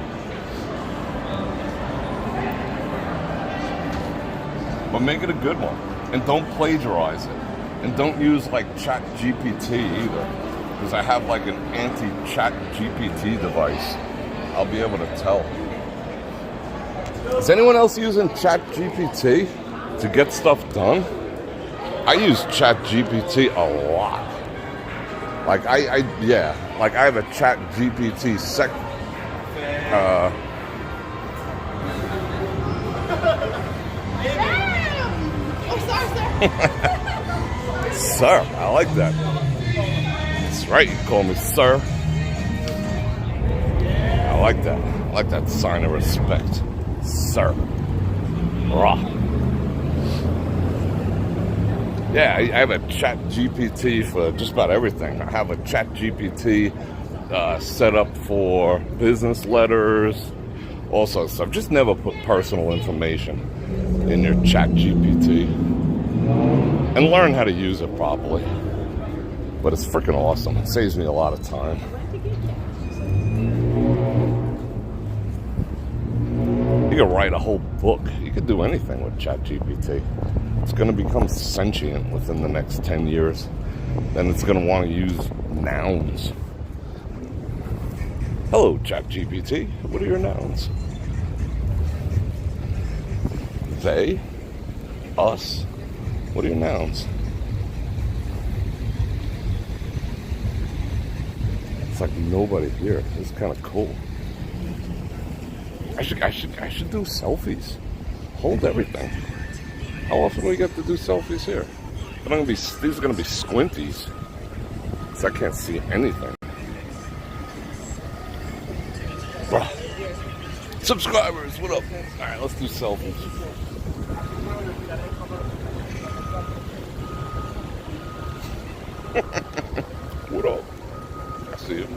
But make it a good one. And don't plagiarize it. And don't use like Chat GPT either. Because I have like an anti-Chat GPT device. I'll be able to tell. Is anyone else using Chat GPT to get stuff done? I use Chat GPT a lot. Like I have a Chat GPT Sir, I like that. That's right, you call me sir. I like that. I like that sign of respect. Sir. Rah. Yeah, I have a Chat GPT for just about everything. I have a Chat GPT set up for business letters, all sorts of stuff. Just never put personal information in your Chat GPT. And learn how to use it properly. But it's freaking awesome. It saves me a lot of time. You can write a whole book. You could do anything with ChatGPT. It's going to become sentient within the next 10 years. Then it's going to want to use nouns. Hello, ChatGPT. What are your nouns? They, us. What are your nouns? It's like nobody here. It's kind of cool. I should do selfies. Hold everything. How often do we get to do selfies here? These are gonna be squinties. So I can't see anything. Bruh. Subscribers, what up? Alright, let's do selfies. What up? I see you.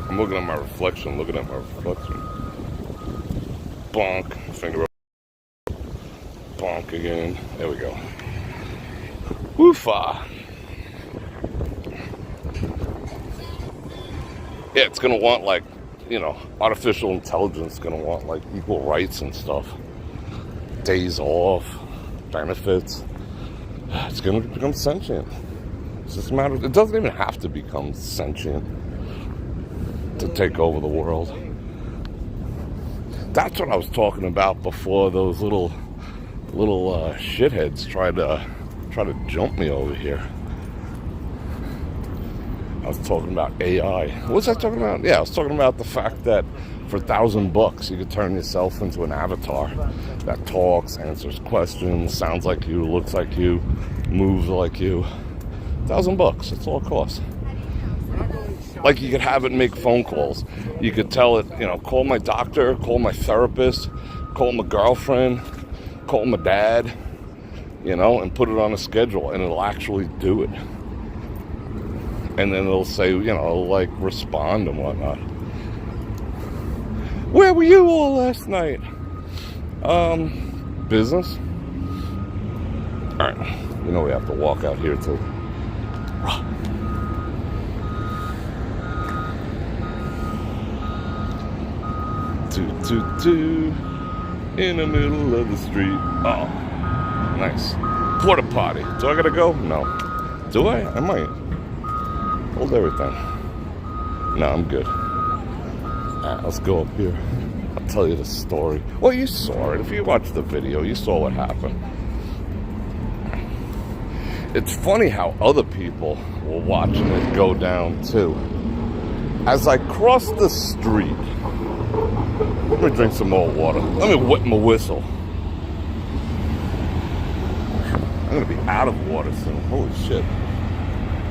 I'm looking at my reflection, Boom. bonk, finger up, bonk again. There we go. Woofa. Yeah, it's gonna want like, you know, artificial intelligence is gonna want like equal rights and stuff. Days off, benefits. It's gonna become sentient. It's just a matter of, it doesn't even have to become sentient to take over the world. That's what I was talking about before those little shitheads try to jump me over here. I was talking about AI. What was I talking about? Yeah, I was talking about the fact that for $1,000 you could turn yourself into an avatar that talks, answers questions, sounds like you, looks like you, moves like you. $1,000, that's all it costs. Like, you could have it make phone calls. You could tell it, you know, call my doctor, call my therapist, call my girlfriend, call my dad, you know, and put it on a schedule, and it'll actually do it. And then it'll say, you know, it'll like respond and whatnot. Where were you all last night? Business. All right, you know we have to walk out here too. Toot toot toot in the middle of the street. Oh, nice. Porta potty. Do I gotta go? No. Do I? I might. Hold everything. No, I'm good. Alright, let's go up here. I'll tell you the story. Well, you saw it. If you watched the video, you saw what happened. It's funny how other people were watching it go down too. As I crossed the street, let me drink some more water. Let me wet my whistle. I'm gonna be out of water soon. Holy shit.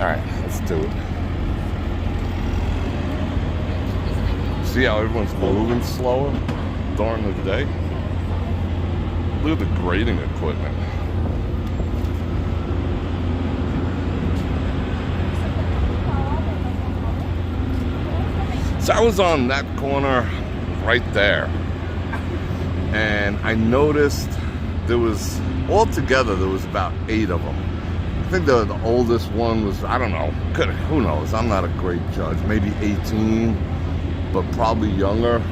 Alright, let's do it. See how everyone's moving slower during the day? Look at the grading equipment. So I was on that corner right there, and I noticed there was, altogether there was about 8 of them. I think the oldest one was, I don't know, who knows, I'm not a great judge, maybe 18, but probably younger.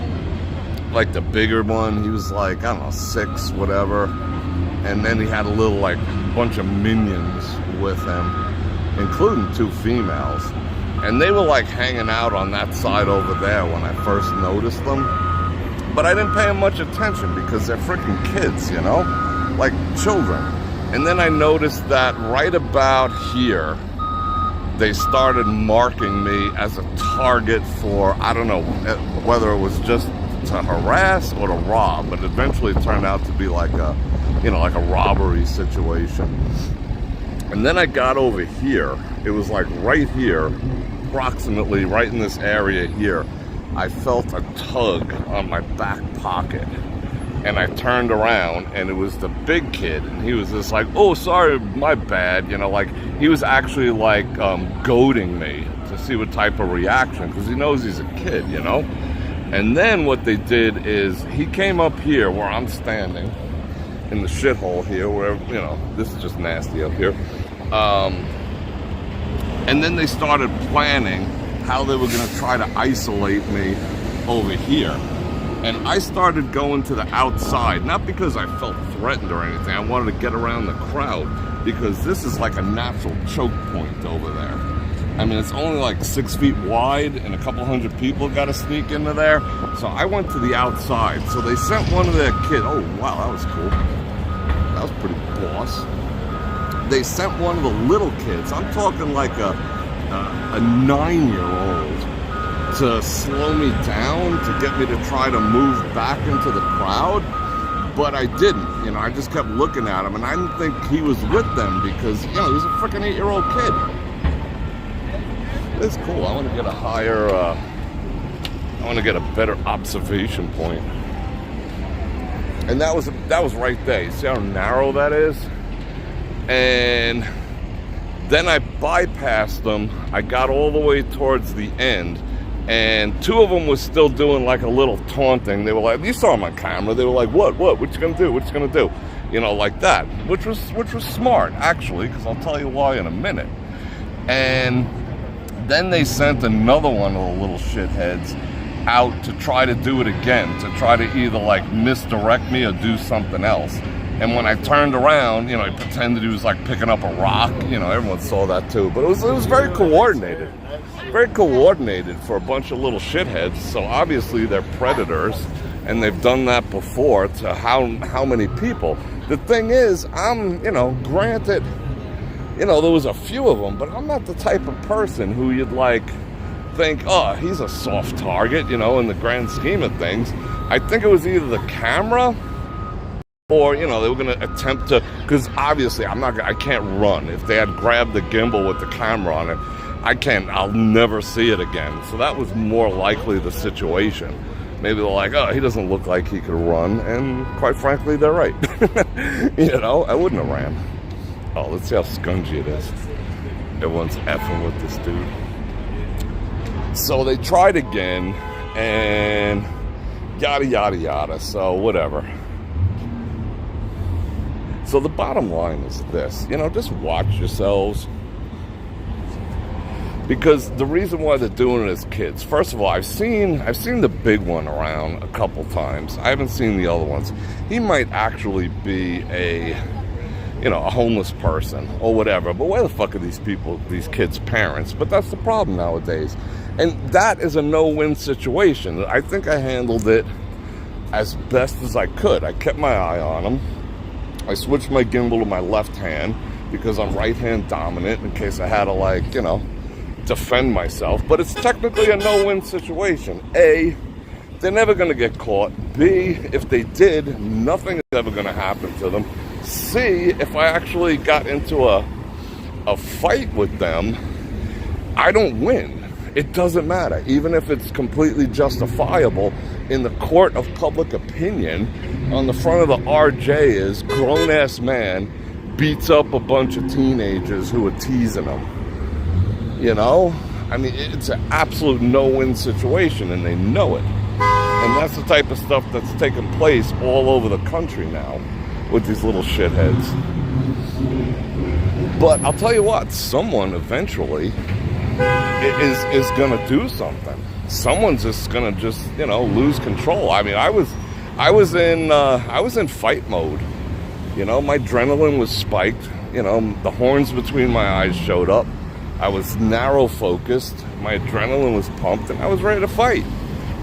Like the bigger one, he was like, I don't know, 6, whatever. And then he had a little like bunch of minions with him, including 2 females. And they were like hanging out on that side over there when I first noticed them. But I didn't pay them much attention because they're freaking kids, you know? Like children. And then I noticed that right about here, they started marking me as a target for, I don't know whether it was just to harass or to rob, but eventually it turned out to be like a, you know, like a robbery situation. And then I got over here. It was like right here, approximately right in this area here, I felt a tug on my back pocket. And I turned around, and it was the big kid, and he was just like, oh, sorry, my bad, you know, like, he was actually like goading me to see what type of reaction, because he knows he's a kid, you know. And then what they did is, he came up here where I'm standing, in the shithole here, where, you know, this is just nasty up here. And then they started planning how they were going to try to isolate me over here. And I started going to the outside, not because I felt threatened or anything. I wanted to get around the crowd because this is like a natural choke point over there. I mean, it's only like 6 feet wide and a couple hundred people got to sneak into there. So I went to the outside. So they sent one of their kids. Oh, wow, that was cool. That was pretty boss. They sent one of the little kids. I'm talking like a 9-year-old. To slow me down, to get me to try to move back into the crowd, but I didn't, you know, I just kept looking at him, and I didn't think he was with them because, you know, he was a freaking 8-year-old kid. It's cool. I want to get a higher, I want to get a better observation point. And that was right there. You see how narrow that is? And then I bypassed them. I got all the way towards the end. And two of them was still doing like a little taunting. They were like, you saw them on camera. They were like, what you gonna do? What you gonna do? You know, like that, which was smart, actually, because I'll tell you why in a minute. And then they sent another one of the little shitheads out to try to do it again, to try to either like misdirect me or do something else. And when I turned around, you know, he pretended he was like picking up a rock. You know, everyone saw that too. But it was very coordinated. Very coordinated for a bunch of little shitheads. So obviously they're predators, and they've done that before to how many people. The thing is, I'm, you know, granted, you know, there was a few of them, but I'm not the type of person who you'd like think, oh, he's a soft target, you know, in the grand scheme of things. I think it was either the camera or, you know, they were going to attempt to, because obviously I can't run. If they had grabbed the gimbal with the camera on it, I'll never see it again. So that was more likely the situation. Maybe they're like, oh, he doesn't look like he could run. And quite frankly, they're right. You know, I wouldn't have ran. Oh, let's see how scungy it is. Everyone's effing with this dude. So they tried again, and yada, yada, yada. So whatever. So the bottom line is this. You know, just watch yourselves. Because the reason why they're doing it as kids, first of all, I've seen the big one around a couple times. I haven't seen the other ones. He might actually be a homeless person or whatever. But where the fuck are these people, these kids' parents? But that's the problem nowadays. And that is a no-win situation. I think I handled it as best as I could. I kept my eye on him. I switched my gimbal to my left hand because I'm right-hand dominant in case I had to, like, you know, defend myself. But it's technically a no-win situation. A, they're never going to get caught. B, if they did, nothing is ever going to happen to them. C, if I actually got into a fight with them, I don't win. It doesn't matter. Even if it's completely justifiable, in the court of public opinion, on the front of the RJ is grown-ass man beats up a bunch of teenagers who are teasing him. You know? I mean, it's an absolute no-win situation, and they know it. And that's the type of stuff that's taking place all over the country now with these little shitheads. But I'll tell you what, someone eventually is going to do something. Someone's just going to lose control. I mean, I was in fight mode. You know, my adrenaline was spiked. You know, the horns between my eyes showed up. I was narrow focused. My adrenaline was pumped, and I was ready to fight.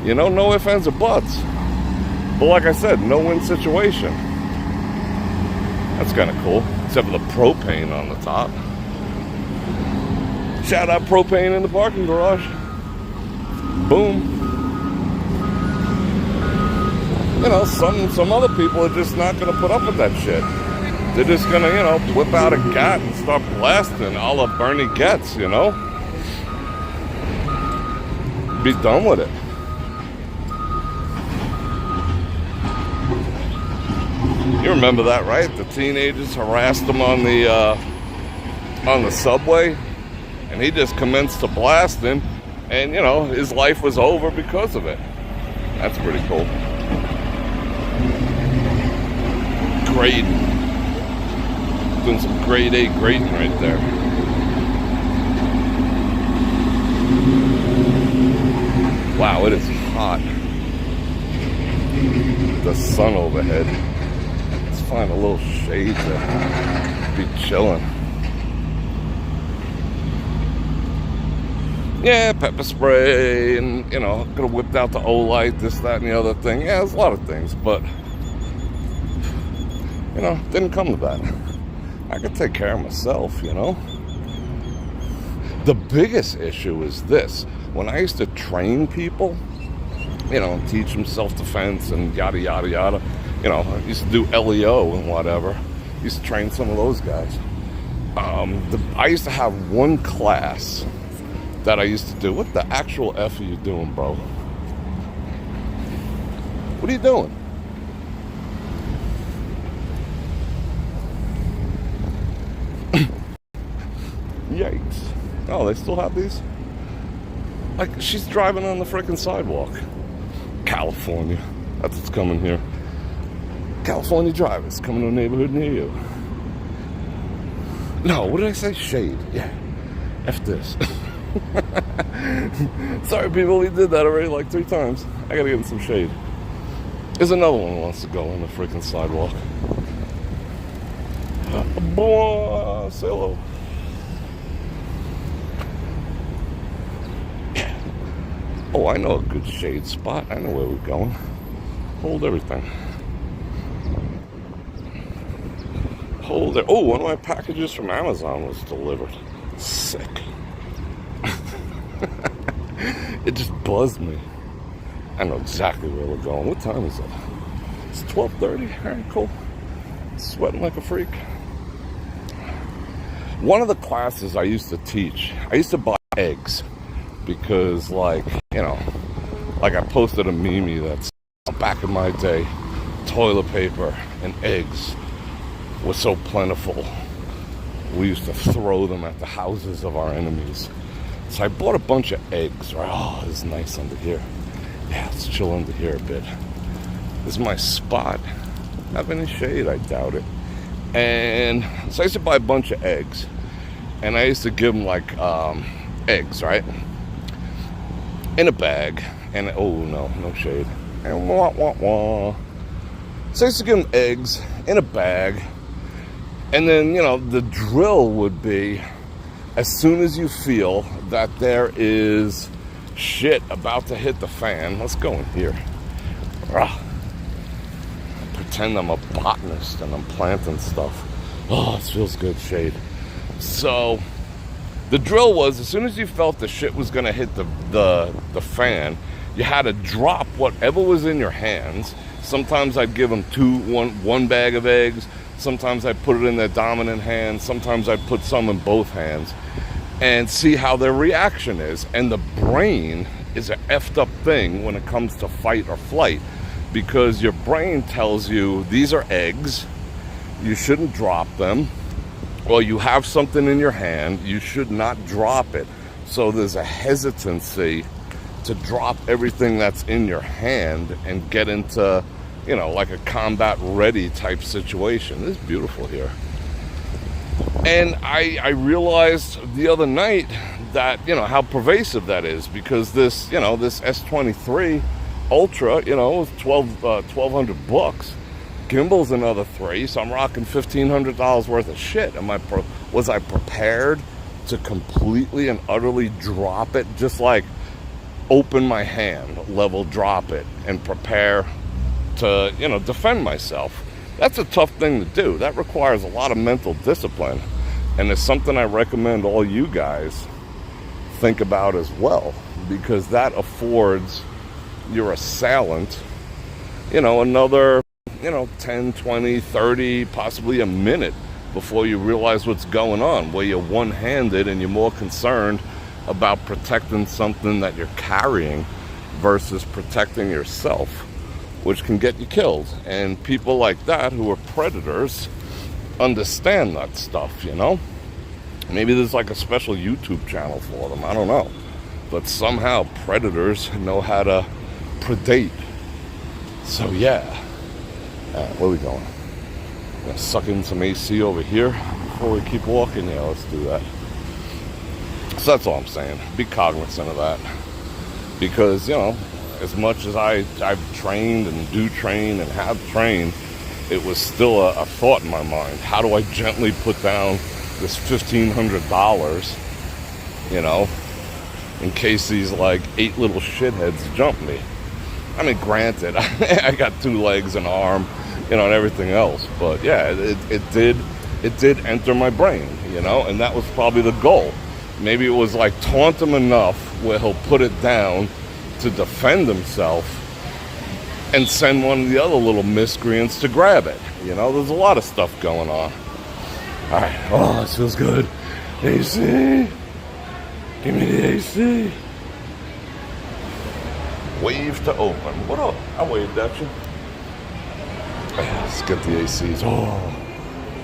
You know, no ifs, ands, or buts. But like I said, no-win situation. That's kind of cool, except for the propane on the top. Shout out propane in the parking garage. Boom. You know, some other people are just not going to put up with that shit. They're just going to, you know, whip out a gat and start blasting a la Bernie Getz, you know? Be done with it. You remember that, right? The teenagers harassed him on the subway, and he just commenced to blast him, and, you know, his life was over because of it. That's pretty cool. Grading. Doing some grade A grading right there. Wow, it is hot. The sun overhead. Let's find a little shade to be chilling. Yeah, pepper spray, and, you know, could have whipped out the O-light, this, that, and the other thing. Yeah, there's a lot of things, but, you know, didn't come to that. I could take care of myself, you know. The biggest issue is this. When I used to train people, you know, teach them self-defense and yada, yada, yada, you know, I used to do LEO and whatever. Used to train some of those guys. I used to have one class that I used to do. What the actual F are you doing, bro? What are you doing? Yikes. Oh, they still have these? Like, she's driving on the freaking sidewalk. California. That's what's coming here. California drivers coming to a neighborhood near you. No, what did I say? Shade. Yeah. F this. Sorry, people. We did that already like 3 times. I gotta get in some shade. There's another one who wants to go on the freaking sidewalk. Boy, say hello. Oh, I know a good shade spot. I know where we're going. Hold everything. Hold it. Oh, one of my packages from Amazon was delivered. Sick. It just buzzed me. I know exactly where we're going. What time is it? It's 12:30. All right, cool. Sweating like a freak. One of the classes I used to teach, I used to buy eggs because, like, you know, like I posted a meme that's back in my day, toilet paper and eggs were so plentiful. We used to throw them at the houses of our enemies. So I bought a bunch of eggs. Right? Oh, it's nice under here. Yeah, let's chill under here a bit. This is my spot. Have any shade? I doubt it. And so I used to buy a bunch of eggs. And I used to give them, like, eggs, right? In a bag. And, oh, no shade. And wah, wah, wah. So I used to give them eggs in a bag. And then, you know, the drill would be, as soon as you feel that there is shit about to hit the fan, let's go in here. Pretend I'm a botanist and I'm planting stuff. Oh, this feels good, shade. So, the drill was, as soon as you felt the shit was going to hit the fan, you had to drop whatever was in your hands. Sometimes I'd give them one bag of eggs. Sometimes I'd put it in their dominant hand. Sometimes I'd put some in both hands and see how their reaction is. And the brain is an effed up thing when it comes to fight or flight, because your brain tells you these are eggs, you shouldn't drop them, or you have something in your hand, you should not drop it. So there's a hesitancy to drop everything that's in your hand and get into, you know, like a combat ready type situation. This is beautiful here. And I realized the other night that, you know, how pervasive that is, because this, you know, this S23 Ultra, you know, 1,200 bucks. Gimbal's another $3, so I'm rocking $1,500 worth of shit. Was I prepared to completely and utterly drop it? Just like open my hand, level drop it, and prepare to, you know, defend myself. That's a tough thing to do. That requires a lot of mental discipline, and it's something I recommend all you guys think about as well, because that affords your assailant, you know, another, you know, 10, 20, 30, possibly a minute before you realize what's going on, where you're one-handed and you're more concerned about protecting something that you're carrying versus protecting yourself, which can get you killed. And people like that who are predators understand that stuff, you know? Maybe there's like a special YouTube channel for them, I don't know. But somehow predators know how to predate. So yeah, where are we going? Gonna suck in some AC over here before we keep walking. Yeah, let's do that. So that's all I'm saying. Be cognizant of that, because, you know, as much as I've trained and do train and have trained, it was still a thought in my mind. How do I gently put down this $1,500, you know, in case these like 8 little shitheads jump me? I mean, granted, I got 2 legs, an arm, you know, and everything else. But yeah, it did enter my brain, you know, and that was probably the goal. Maybe it was like taunt him enough where he'll put it down to defend himself and send one of the other little miscreants to grab it. You know, there's a lot of stuff going on. All right. Oh, this feels good. AC. Give me the AC. Wave to open. What up? I waved at you. Let's get the ACs. Oh,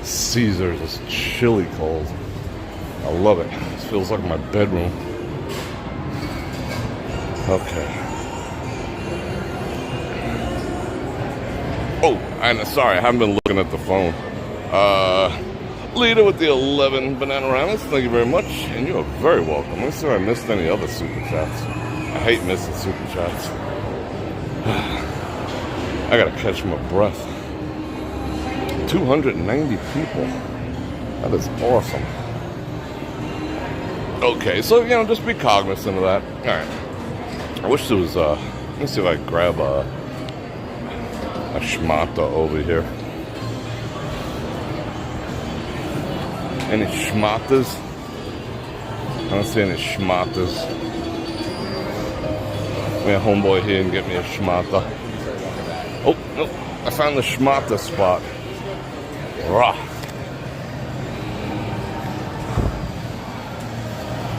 Caesars is chilly cold. I love it. This feels like my bedroom. Okay. Oh, and sorry, I haven't been looking at the phone. Lita with the 11 banana rounds, thank you very much, and you are very welcome. I'm sorry I missed any other super chats. I hate missing super chats. I gotta catch my breath. 290 people. That is awesome. Okay, so, you know, just be cognizant of that. Alright. I wish there was, let me see if I can grab a schmata over here. Any schmatas? I don't see any schmatas. May a homeboy here and get me a schmata. Oh, no, I found the schmata spot. Rah.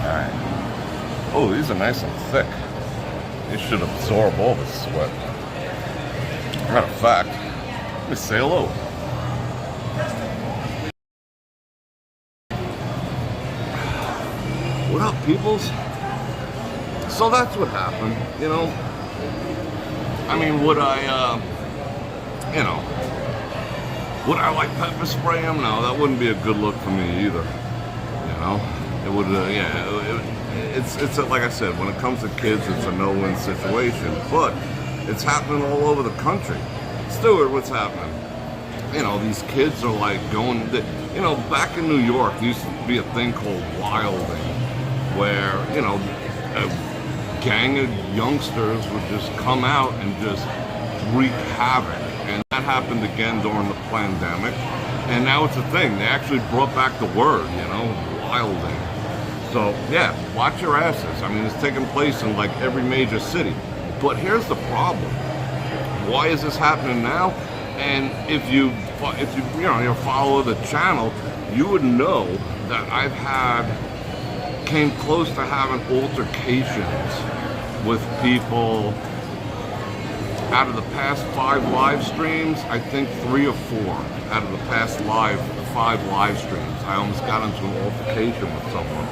Alright. Oh, these are nice and thick. These should absorb all the sweat. Matter of fact, let me say hello. What up, peoples? So that's what happened, you know. I mean, would I, you know, would I like pepper spray him? No, that wouldn't be a good look for me either. You know, it would, it's like I said, when it comes to kids, it's a no-win situation. But it's happening all over the country. Stuart, what's happening? You know, these kids are like going, you know, back in New York, there used to be a thing called wilding, where, you know, a gang of youngsters would just come out and just wreak havoc. And that happened again during the pandemic. And now it's a thing. They actually brought back the word, you know, wilding. So, yeah, watch your asses. I mean, it's taking place in like every major city. But here's the problem. Why is this happening now? And if you know, you're a follower of the channel, you would know that came close to having altercations with people. Out of the past 5 live streams, I think 3 or 4 out of the past 5 live streams, I almost got into an altercation with someone.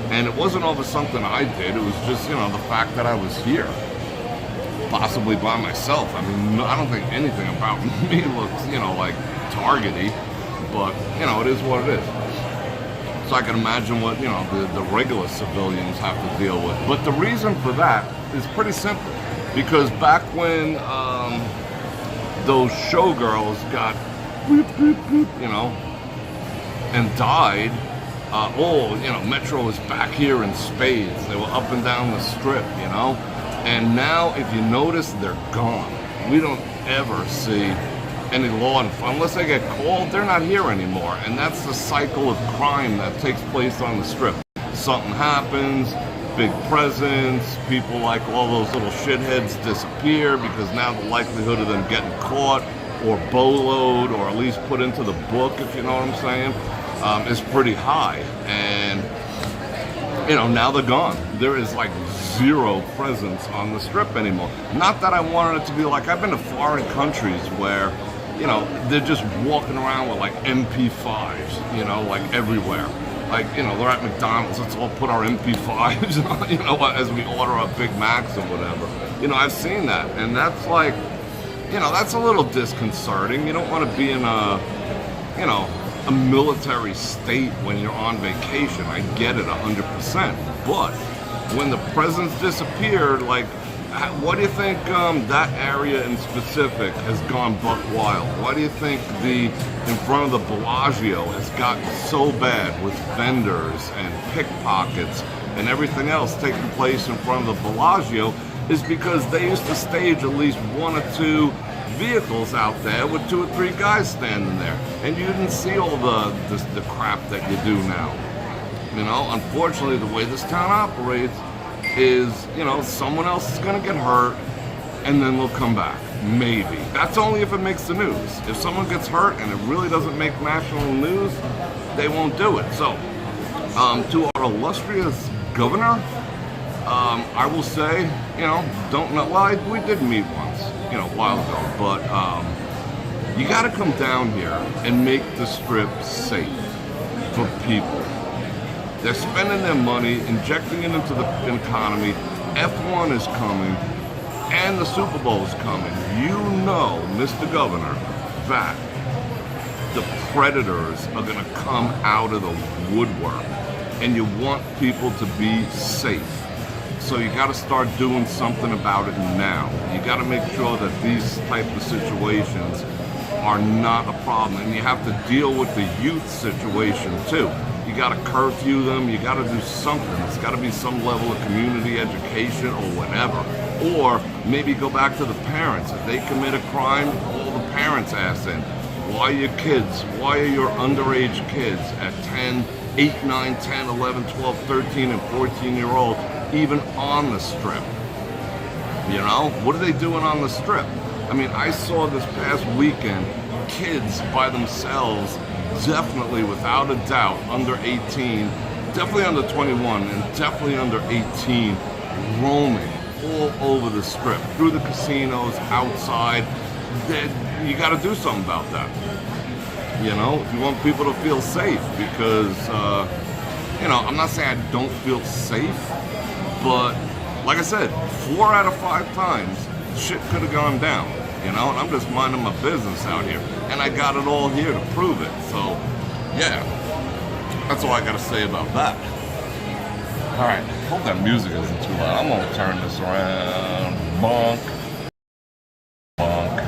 And it wasn't over something I did, it was just, you know, the fact that I was here. Possibly by myself. I mean, I don't think anything about me looks, you know, like targety, but, you know, it is what it is. So I can imagine what, you know, the regular civilians have to deal with. But the reason for that is pretty simple. Because back when those showgirls got, you know, and died, you know, Metro was back here in spades. They were up and down the strip, you know. And now, if you notice, they're gone. We don't ever see any law enforcement. Unless they get called, they're not here anymore. And that's the cycle of crime that takes place on the strip. Something happens, big presents, people like all those little shitheads disappear because now the likelihood of them getting caught or boloed or at least put into the book, if you know what I'm saying, is pretty high. And, you know, now they're gone. There is like 0 presence on the strip anymore. Not that I wanted it to be like, I've been to foreign countries where, you know, they're just walking around with like MP5s, you know, like everywhere. Like, you know, they're at McDonald's, let's all put our MP5s on, you know, as we order our Big Macs or whatever. You know, I've seen that, and that's like, you know, that's a little disconcerting. You don't want to be in a, you know, a military state when you're on vacation. I get it 100%. But when the presence disappeared, like, what do you think that area in specific has gone buck wild? Why do you think in front of the Bellagio has gotten so bad with vendors and pickpockets and everything else taking place in front of the Bellagio? Is because they used to stage at least 1 or 2 vehicles out there with 2 or 3 guys standing there, and you didn't see all the crap that you do now. You know, unfortunately, the way this town operates is, you know, someone else is going to get hurt, and then they'll come back. Maybe. That's only if it makes the news. If someone gets hurt and it really doesn't make national news, they won't do it. So, to our illustrious governor, I will say, you know, don't know. Well, we did meet once, you know, a while ago, but you got to come down here and make the strip safe for people. They're spending their money, injecting it into the economy, F1 is coming and the Super Bowl is coming. You know, Mr. Governor, that the predators are going to come out of the woodwork, and you want people to be safe. So you got to start doing something about it now. You got to make sure that these type of situations are not a problem, and you have to deal with the youth situation too. You got to curfew them. You got to do something. It's got to be some level of community education or whatever. Or maybe go back to the parents. If they commit a crime, all the parents ask in. Why are your kids, why are your underage kids at 10, 8, 9, 10, 11, 12, 13, and 14-year-old even on the strip? You know, what are they doing on the strip? I mean, I saw this past weekend kids by themselves, definitely without a doubt, under 18, definitely under 21, and definitely under 18, roaming all over the strip, through the casinos, outside. You got to do something about that. You know, if you want people to feel safe, because, you know, I'm not saying I don't feel safe, but like I said, 4 out of 5 times, shit could have gone down, you know, and I'm just minding my business out here. And I got it all here to prove it. So, yeah, that's all I got to say about that. All right, hope that music isn't too loud. I'm going to turn this around. Bonk. Bonk.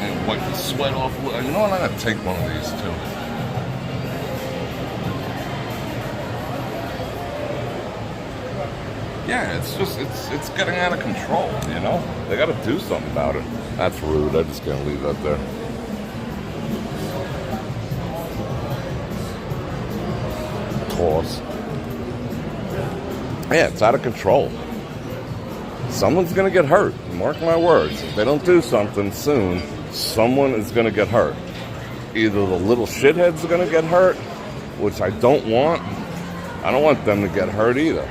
And wipe the sweat off. You know what? I'm going to take one of these, too. Yeah, it's just, it's getting out of control, you know? They got to do something about it. That's rude. I'm just going to leave that there. Toss. Yeah, it's out of control. Someone's going to get hurt. Mark my words. If they don't do something soon, someone is going to get hurt. Either the little shitheads are going to get hurt, which I don't want. I don't want them to get hurt either.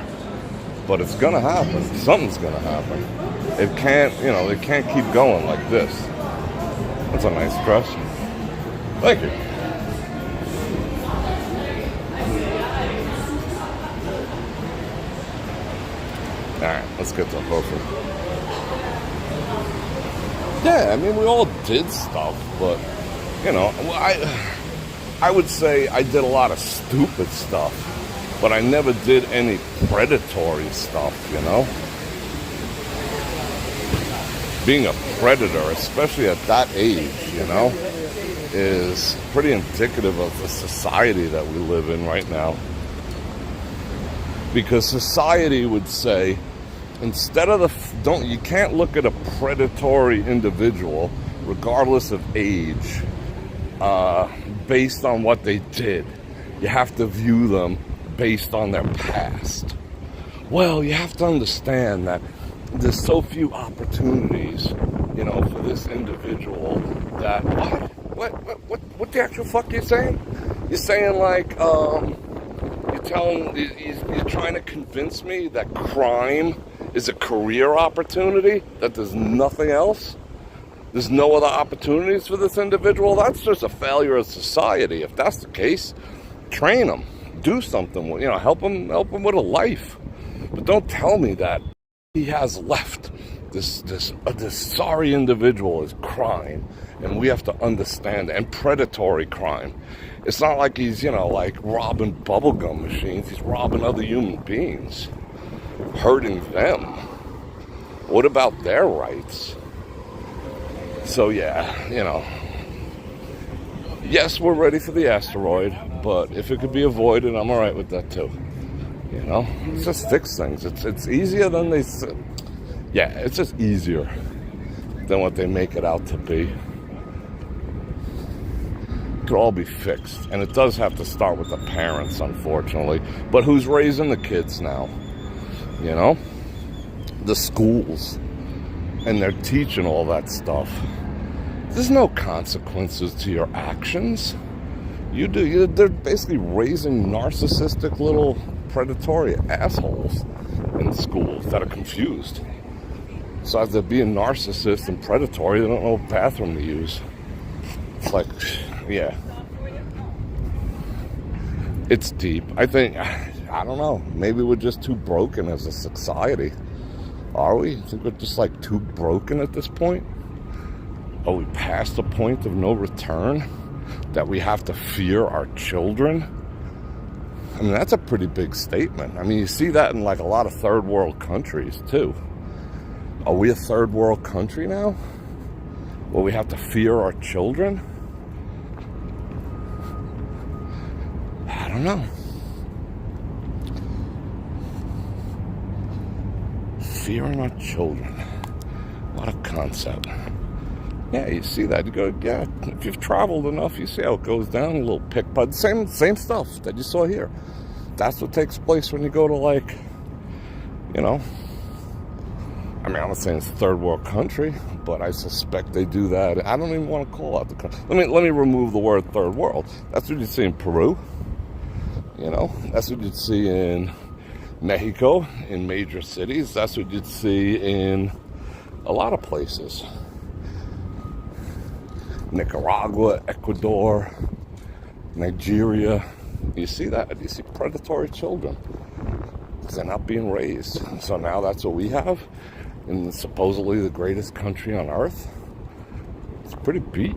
But it's going to happen. Something's going to happen. It can't, you know, it can't keep going like this. That's a nice dress. Thank you. Alright, let's get to closer. Yeah, I mean, we all did stuff, but, you know, I would say I did a lot of stupid stuff, but I never did any predatory stuff, you know? Being a predator, especially at that age, you know, is pretty indicative of the society that we live in right now. Because society would say, instead of you can't look at a predatory individual, regardless of age, based on what they did. You have to view them based on their past. Well, you have to understand that there's so few opportunities, you know, for this individual that, what the actual fuck are you saying? You're saying like, you're trying to convince me that crime is a career opportunity, that there's nothing else? There's no other opportunities for this individual? That's just a failure of society. If that's the case, train them. Do something, you know, help him with a life. But don't tell me that he has left. This sorry individual is crime, and we have to understand, and predatory crime. It's not like he's, you know, like robbing bubblegum machines. He's robbing other human beings, hurting them. What about their rights? So yeah, you know, yes, we're ready for the asteroid, but if it could be avoided, I'm all right with that too. You know, it's just fix things. It's easier than they say. Yeah, it's just easier than what they make it out to be. It could all be fixed, and it does have to start with the parents, unfortunately. But who's raising the kids now? You know, the schools, and they're teaching all that stuff. There's no consequences to your actions. They're basically raising narcissistic little predatory assholes in schools that are confused. So as they're being narcissist and predatory, they don't know what bathroom to use. It's like, yeah. It's deep. I think, I don't know, maybe we're just too broken as a society. Are we? I think we're just like too broken at this point. Are we past the point of no return? That we have to fear our children? I mean, that's a pretty big statement. I mean, you see that in like a lot of third world countries too. Are we a third world country now? Where we have to fear our children? I don't know. Fearing our children. What a concept. Yeah, you see that. You go, yeah, if you've traveled enough, you see how it goes down. A little pickpocket. Same stuff that you saw here. That's what takes place when you go to, like, you know, I mean, I'm not saying it's a third world country, but I suspect they do that. I don't even want to call out the country. Let me remove the word third world. That's what you'd see in Peru. You know, that's what you'd see in Mexico, in major cities. That's what you'd see in a lot of places. Nicaragua, Ecuador, Nigeria. You see that? You see predatory children. Because they're not being raised. So now that's what we have in supposedly the greatest country on earth. It's pretty beat.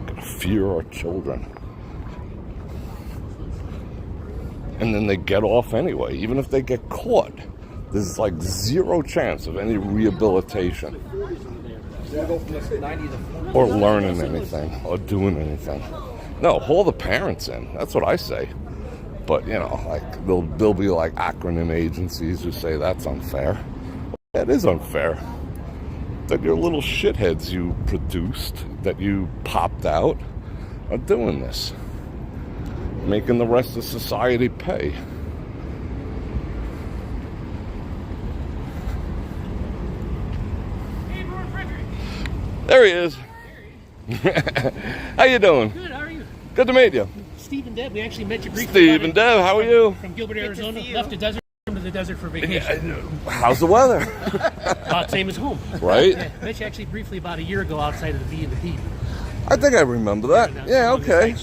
Gotta fear our children. And then they get off anyway. Even if they get caught, there's like zero chance of any rehabilitation. Or learning anything, or doing anything. No, haul the parents in. That's what I say. But, you know, like, there'll be, like, acronym agencies who say that's unfair. That is unfair. That your little shitheads you produced, that you popped out, are doing this. Making the rest of society pay. Hey, Bror Fredrik. There he is. How you doing? Good, how are you? Good to meet you. Steve and Deb, we actually met you briefly. Steve and Deb, how are you? From Gilbert, Arizona. Left the desert, come to the desert for vacation. How's the weather? Same as home. Right? Yeah, met you actually briefly about a year ago outside of the V and the P. I think I remember that. Yeah, okay.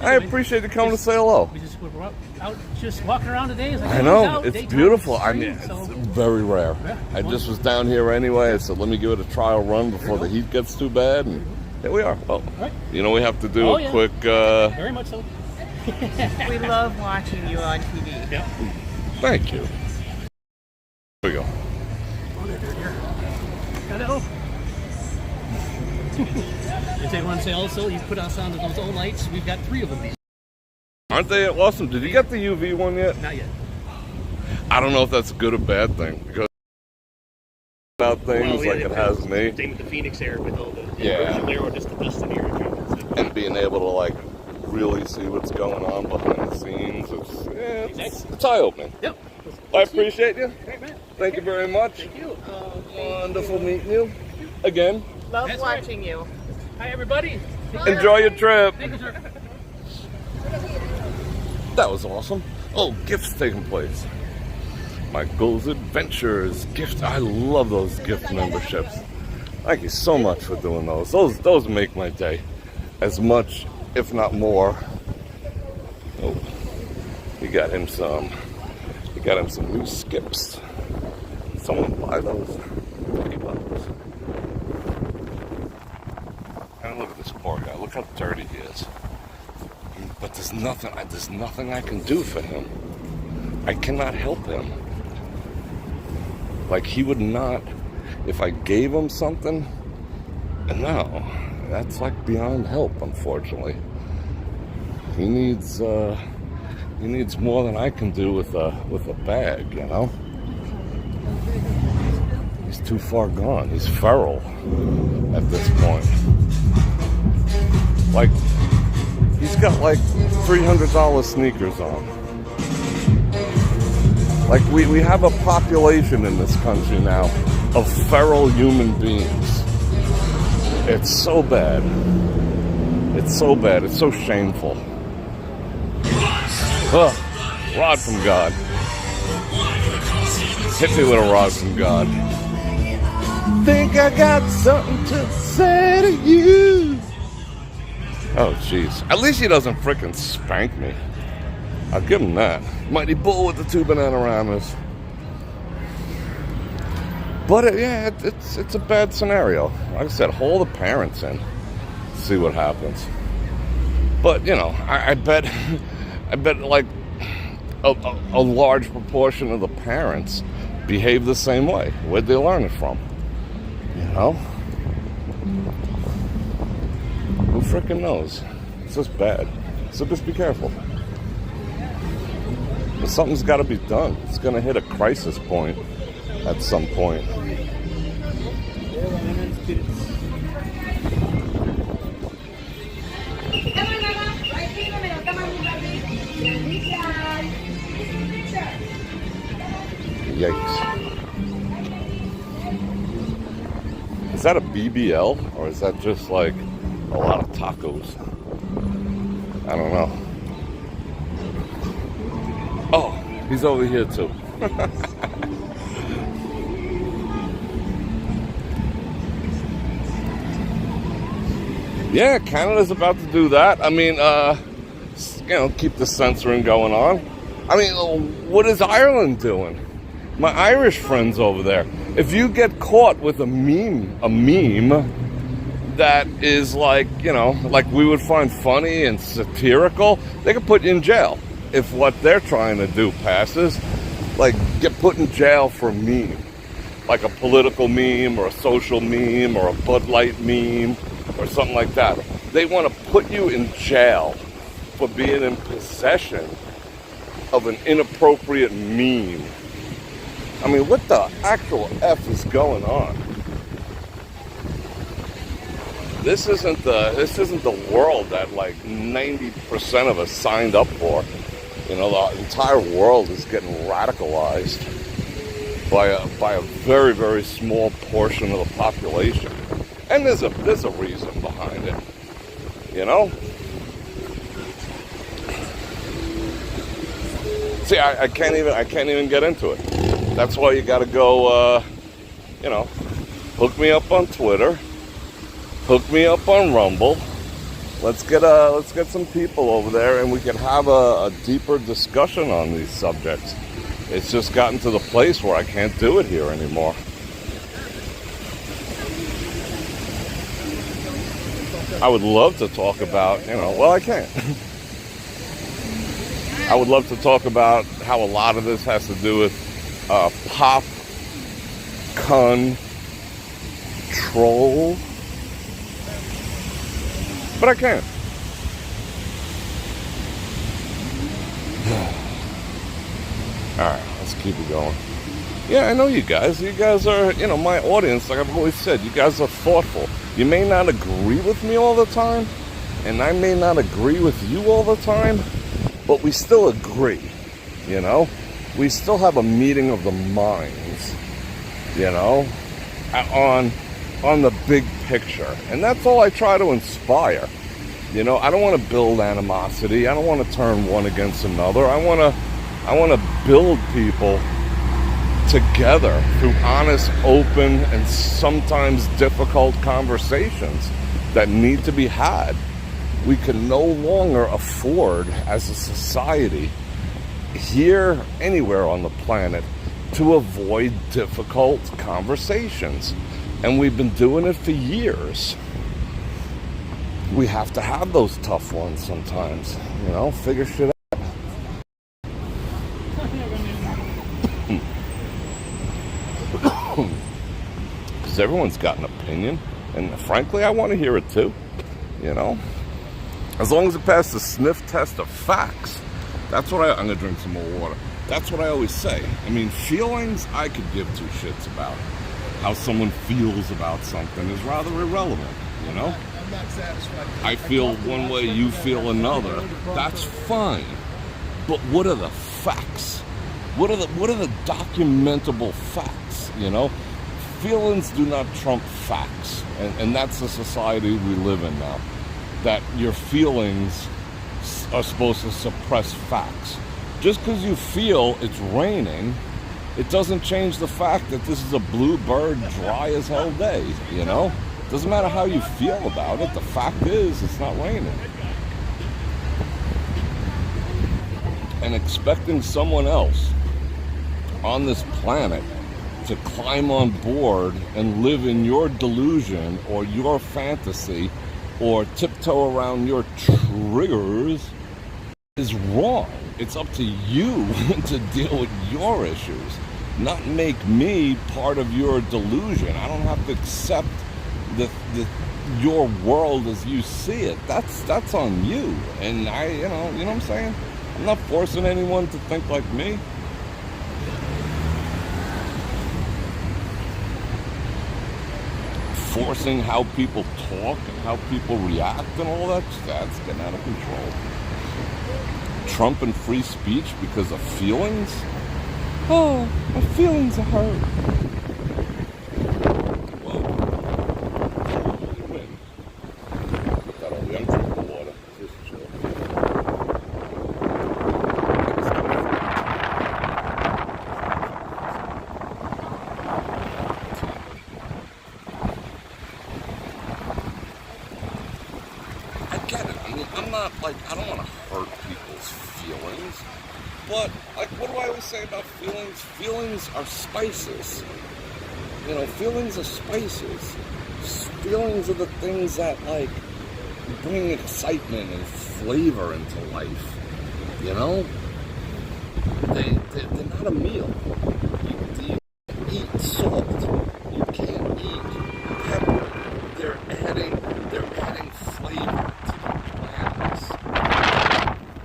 I appreciate you coming to say hello. We're out just walking around today. Like, I know, it's beautiful. I mean, it's very rare. Yeah, I just was down here anyway. I said, let me give it a trial run before the heat gets too bad. And here we are. Well, right. You know, we have to do a quick... Very much so. We love watching you on TV. Yeah. Thank you. Here we go. Hello. As everyone say also, you put us on those old lights. We've got 3 of them. Aren't they awesome? Did you get the UV one yet? Not yet. I don't know if that's a good or bad thing. Because out things like it has me. Same with the Phoenix Air with all the Yeah. there or just the dust in the air. And being able to like really see what's going on behind the scenes. It's eye-opening. Yep. I appreciate you. Great, man. Thank you very much. Thank you. Wonderful meeting you. Again. Love That's watching you. Hi, everybody. Enjoy your trip. Thank you, sir. That was awesome. Oh, gifts taking place. Michael's Adventures gift. I love those gift memberships. Thank you so much for doing those. Those make my day. As much, if not more. Oh, he got him some new skips. Someone buy those. $50. And look at this poor guy. Look how dirty he is. But there's nothing I can do for him. I cannot help him. Like, he would not, if I gave him something, no, that's like beyond help, unfortunately. He needs more than I can do with a bag, you know? He's too far gone. He's feral at this point. Like, he's got like $300 sneakers on. Like, we have a population in this country now of feral human beings. It's so bad. It's so bad. It's so shameful. Ugh. Rod from God. Hit me with a rod from God. Think I got something to say to you. Oh, jeez. At least he doesn't frickin' spank me. I'll give him that. Mighty Bull with the 2 Bananamas. But yeah, it's a bad scenario. Like I said, haul the parents in. See what happens. But, you know, I bet like a large proportion of the parents behave the same way. Where'd they learn it from? You know? Who frickin' knows? It's just bad. So just be careful. But something's got to be done. It's going to hit a crisis point at some point. Yikes. Is that a BBL or is that just like a lot of tacos? I don't know. Oh, he's over here too. Yeah, Canada's about to do that. I mean, you know, keep the censoring going on. I mean, what is Ireland doing? My Irish friends over there. If you get caught with a meme that is like, you know, like we would find funny and satirical, they could put you in jail. If what they're trying to do passes, like get put in jail for a meme. Like a political meme or a social meme or a Bud Light meme or something like that. They want to put you in jail for being in possession of an inappropriate meme. I mean, what the actual F is going on? This isn't the world that like 90% of us signed up for. You know, the entire world is getting radicalized by a very, very small portion of the population. And there's a reason behind it. You know? See, I can't even get into it. That's why you got to go, you know, hook me up on Twitter, hook me up on Rumble. Let's get some people over there, and we can have a deeper discussion on these subjects. It's just gotten to the place where I can't do it here anymore. I would love to talk about, you know, well, I can't. I would love to talk about how a lot of this has to do with pop control, but I can't. All right, let's keep it going. Yeah, I know you guys. You guys are, you know, my audience. Like I've always said, you guys are thoughtful. You may not agree with me all the time, and I may not agree with you all the time, but we still agree, you know? We still have a meeting of the minds, you know, on the big picture. And that's all I try to inspire. You know, I don't want to build animosity. I don't want to turn one against another. I want to build people together through honest, open, and sometimes difficult conversations that need to be had. We can no longer afford, as a society, here, anywhere on the planet, to avoid difficult conversations. And we've been doing it for years. We have to have those tough ones sometimes, you know, figure shit out. Because everyone's got an opinion, and frankly, I want to hear it too, you know. As long as it passes the sniff test of facts. That's what I'm going to drink some more water. That's what I always say. I mean, feelings, I could give two shits about. How someone feels about something is rather irrelevant, you know? I'm not satisfied. I feel one way, you feel another. That's fine. But what are the facts? What are the documentable facts, you know? Feelings do not trump facts. And that's the society we live in now. That your feelings are supposed to suppress facts. Just because you feel it's raining, it doesn't change the fact that this is a bluebird, dry as hell day, you know? Doesn't matter how you feel about it, the fact is it's not raining. and expecting someone else on this planet to climb on board and live in your delusion or your fantasy or tiptoe around your triggers is wrong. It's up to you to deal with your issues, not make me part of your delusion. I don't have to accept your world as you see it. That's on you. And you know what I'm saying? I'm not forcing anyone to think like me. Forcing how people talk and how people react and all that's getting out of control. Trump and free speech because of feelings? Oh, my feelings are hurt. Well, put that on me. I'm drinking water. Just chill. I get it. I mean, I'm not like, I don't want to hurt people's feelings, but like, what do I always say about feelings? Feelings are spices. You know, feelings are spices. Feelings are the things that like bring excitement and flavor into life. You know, they're not a meal. You eat salt. You can't eat pepper. They're adding flavor to the blandness.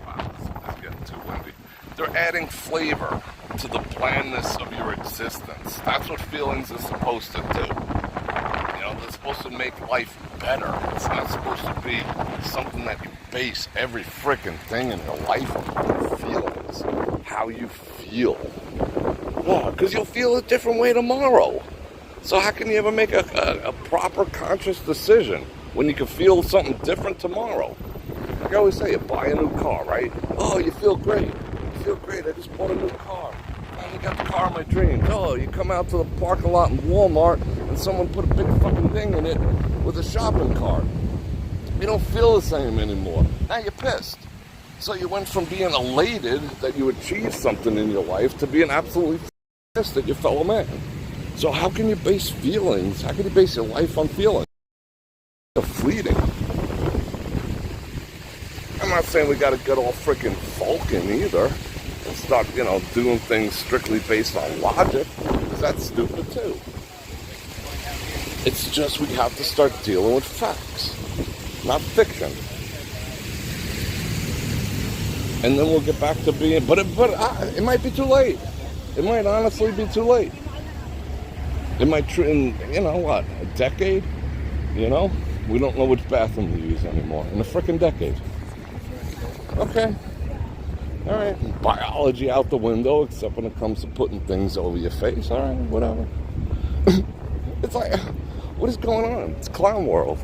Wow, this is getting too windy. They're adding flavor to the blandness of your existence. That's what feelings are supposed to do. You know, they're supposed to make life better. It's not supposed to be something that you base every freaking thing in your life on. Feelings. How you feel. Well, because you'll feel a different way tomorrow. So how can you ever make a proper conscious decision when you can feel something different tomorrow? Like I always say, you buy a new car, right? Oh, you feel great. You feel great. I just bought a new car. I finally got the car of my dreams. Oh, you come out to the parking lot in Walmart and someone put a big fucking thing in it with a shopping cart. You don't feel the same anymore. Now you're pissed. So you went from being elated that you achieved something in your life to being absolutely pissed at your fellow man. So how can you base feelings? How can you base your life on feelings? They're fleeting. I'm not saying we got to get all freaking Vulcan either and start, you know, doing things strictly based on logic, because that's stupid too. It's just we have to start dealing with facts, not fiction. And then we'll get back to being, but it might be too late. It might honestly be too late. It might, in, you know what, a decade, you know? We don't know which bathroom to use anymore. In a frickin' decade. Okay. All right. Biology out the window, except when it comes to putting things over your face. All right, whatever. It's like, what is going on? It's clown world.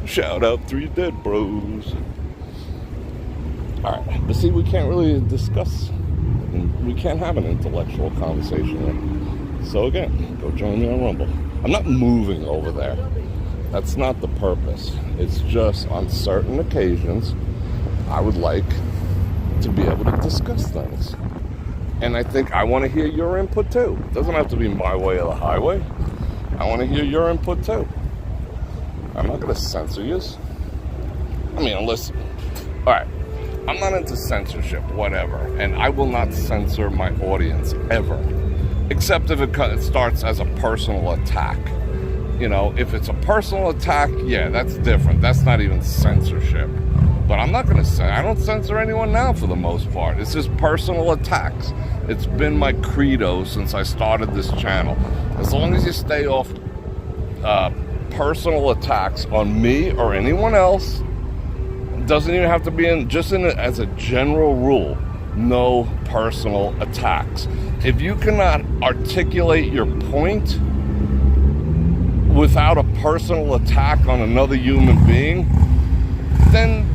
Shout out 3 dead bros. All right. But see, we can't really discuss, we can't have an intellectual conversation yet. So again, go join me on Rumble. I'm not moving over there. That's not the purpose. It's just on certain occasions, I would like to be able to discuss things. And I think I want to hear your input too. It doesn't have to be my way or the highway. I want to hear your input too. I'm not going to censor you. I mean, unless, all right, I'm not into censorship, whatever. And I will not censor my audience ever. Except if it starts as a personal attack. You know, if it's a personal attack, yeah, that's different. That's not even censorship. But I'm not going to say, I don't censor anyone now for the most part. It's just personal attacks. It's been my credo since I started this channel. As long as you stay off personal attacks on me or anyone else, it doesn't even have to be as a general rule, no personal attacks. If you cannot articulate your point without a personal attack on another human being, then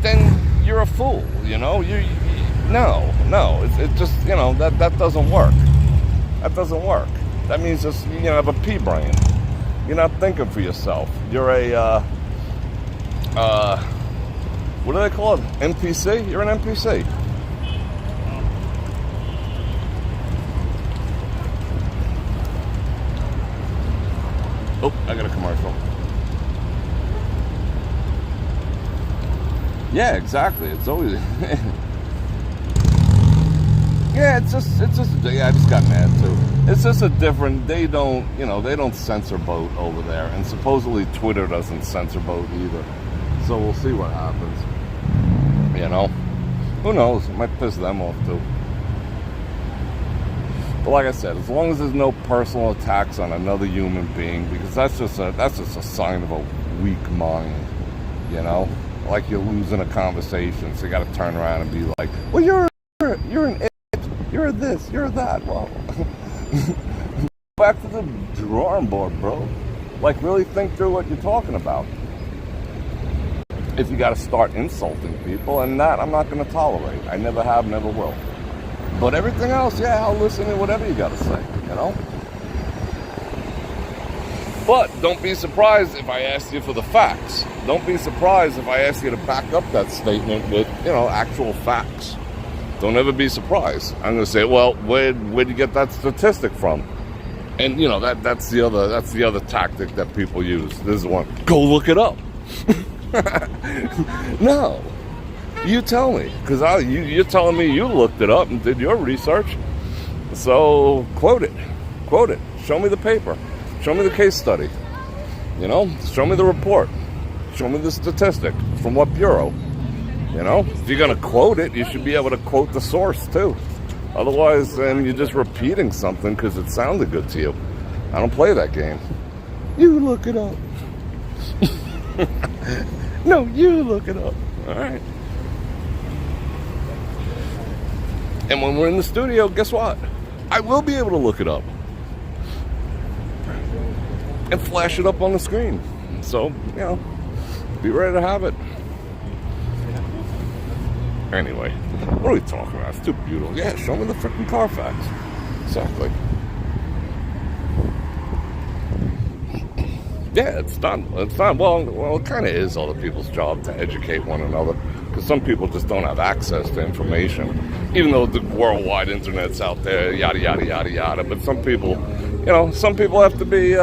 you're a fool, you know? No, it's just, you know, that doesn't work. That doesn't work. That means just, you have a pea brain. You're not thinking for yourself. You're a, what do they call it? NPC? You're an NPC. Oh, I got a commercial. Yeah, exactly. It's always... Yeah, it's just, yeah, I just got mad too. It's just a different, they don't censor boat over there. And supposedly Twitter doesn't censor boat either. So we'll see what happens. You know? Who knows? It might piss them off too. But like I said, as long as there's no personal attacks on another human being, because that's just a sign of a weak mind. You know? Like you're losing a conversation, so you gotta turn around and be like, well, you're an idiot. You're this, you're that. Well, back to the drawing board, bro. Like, really think through what you're talking about. If you got to start insulting people, and that I'm not going to tolerate. I never have, never will. But everything else, yeah, I'll listen to whatever you got to say, you know? But don't be surprised if I ask you for the facts. Don't be surprised if I ask you to back up that statement with, actual facts. Don't ever be surprised. I'm going to say, well, where'd you get that statistic from? And that's the other tactic that people use. This is one. Go look it up. No, you tell me, because you're telling me you looked it up and did your research. So quote it. Show me the paper. Show me the case study. Show me the report. Show me the statistic. From what bureau? If you're going to quote it, you should be able to quote the source, too. Otherwise, then you're just repeating something because it sounded good to you. I don't play that game. You look it up. No, you look it up. All right. And when we're in the studio, guess what? I will be able to look it up. And flash it up on the screen. So, be ready to have it. Anyway, what are we talking about? It's too beautiful. Yeah, show me the freaking Carfax. Exactly. Yeah, it's done. Well, it kind of is other people's job to educate one another, because some people just don't have access to information, even though the worldwide internet's out there, yada yada yada yada. But some people have to be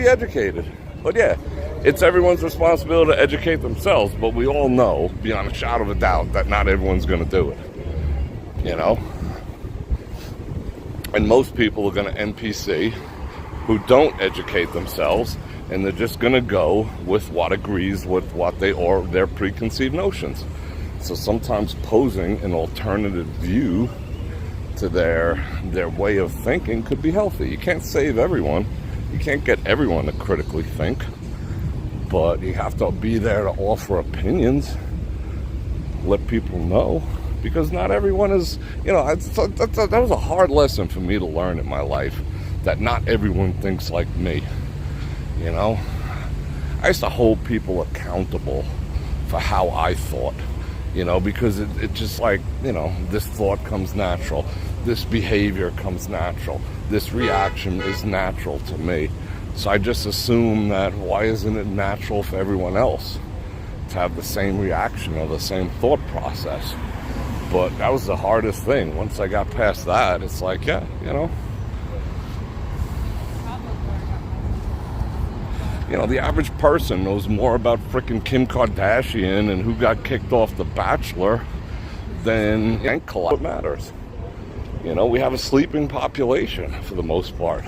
educated. But yeah. It's everyone's responsibility to educate themselves, but we all know, beyond a shadow of a doubt, that not everyone's going to do it. And most people are going to NPC who don't educate themselves, and they're just going to go with what agrees with what their preconceived notions. So sometimes posing an alternative view to their way of thinking could be healthy. You can't save everyone. You can't get everyone to critically think. But you have to be there to offer opinions, let people know, because not everyone is, that was a hard lesson for me to learn in my life, that not everyone thinks like me, I used to hold people accountable for how I thought, because it just like, this thought comes natural, this behavior comes natural, this reaction is natural to me. So I just assume that why isn't it natural for everyone else to have the same reaction or the same thought process? But that was the hardest thing. Once I got past that, it's like, yeah, the average person knows more about frickin' Kim Kardashian and who got kicked off The Bachelor than what matters. We have a sleeping population for the most part.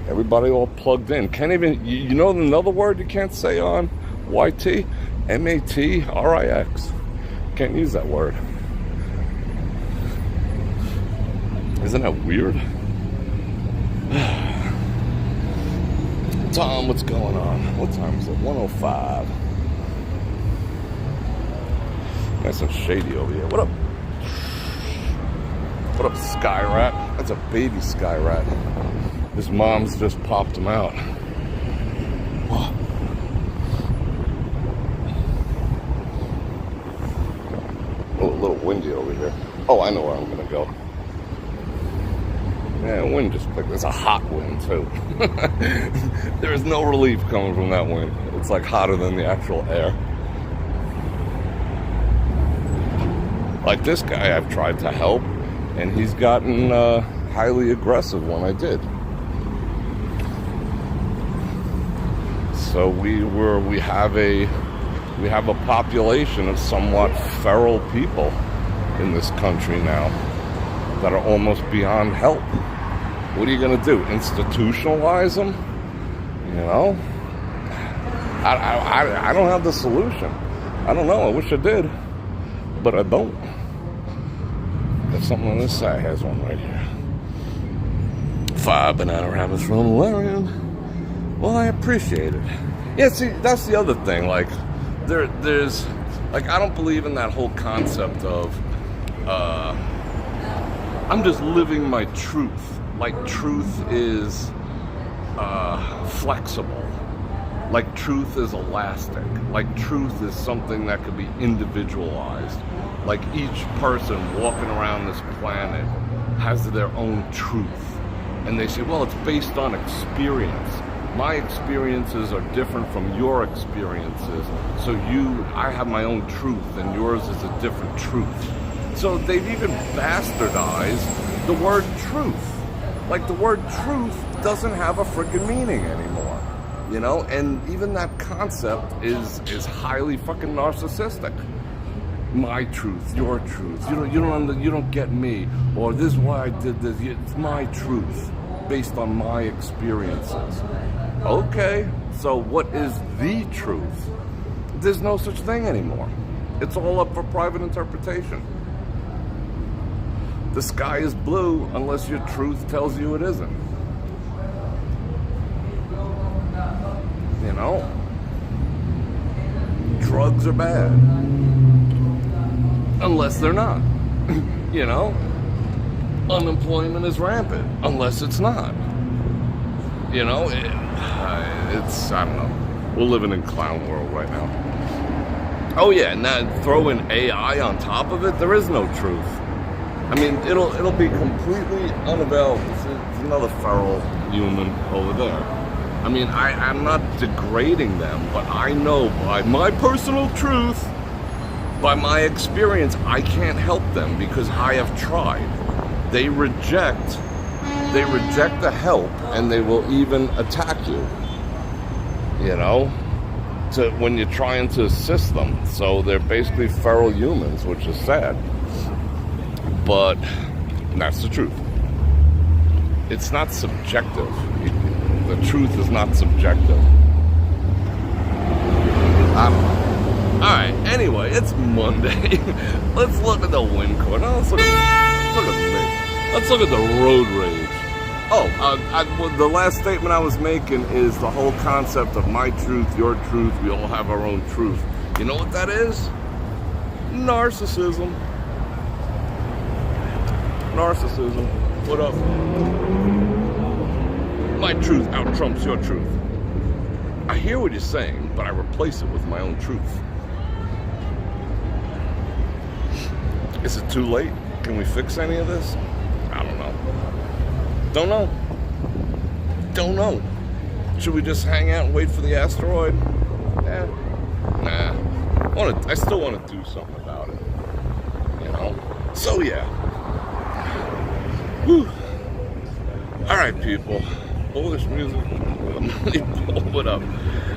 Everybody all plugged in. Can't even, another word you can't say on YT? MATRIX. Can't use that word. Isn't that weird? Tom, what's going on? What time is it? 1:05. Nice and shady over here. What up? What up, Sky Rat? That's a baby Sky Rat. His mom's just popped him out. Whoa. Oh, a little windy over here. Oh, I know where I'm going to go. Yeah, wind just picked. It's a hot wind, too. There is no relief coming from that wind. It's like hotter than the actual air. Like this guy I've tried to help, and he's gotten highly aggressive when I did. So we have a population of somewhat feral people in this country now that are almost beyond help. What are you going to do? Institutionalize them? You know? I don't have the solution. I don't know. I wish I did. But I don't. Got something on this side. Has one right here. 5 banana rabbits from Larian. Well, I appreciate it. Yeah, see, that's the other thing. Like, there's... Like, I don't believe in that whole concept of... I'm just living my truth. Like, truth is flexible. Like, truth is elastic. Like, truth is something that could be individualized. Like, each person walking around this planet has their own truth. And they say, well, it's based on experience. My experiences are different from your experiences. So I have my own truth, and yours is a different truth. So they've even bastardized the word truth. Like, the word truth doesn't have a freaking meaning anymore. You know, and even that concept is highly fucking narcissistic. My truth, your truth. You don't get me, or this is why I did this. It's my truth, based on my experiences. Okay, so what is the truth? There's no such thing anymore. It's all up for private interpretation. The sky is blue unless your truth tells you it isn't. You know, drugs are bad unless they're not. You know, unemployment is rampant unless it's not. You know, it's, I don't know. We're living in clown world right now. Oh yeah, and now throw in AI on top of it. There is no truth. I mean, it'll be completely unavailable. It's another feral human over there. I mean, I'm not degrading them, but I know by my personal truth, by my experience, I can't help them because I have tried. They reject the help, and they will even attack you, you know, when you're trying to assist them. So they're basically feral humans, which is sad. But that's the truth. It's not subjective. The truth is not subjective. I don't know. Alright, anyway, it's Monday. Let's look at the wind code. No, let's look at me. Let's look at the road rage. Oh, the last statement I was making is the whole concept of my truth, your truth, we all have our own truth. You know what that is? Narcissism. Narcissism. What up? My truth out-trumps your truth. I hear what you're saying, but I replace it with my own truth. Is it too late? Can we fix any of this? I don't know. Don't know. Don't know. Should we just hang out and wait for the asteroid? Nah. I still want to do something about it. You know? So yeah. Whew. Alright, people. Polish music. What up?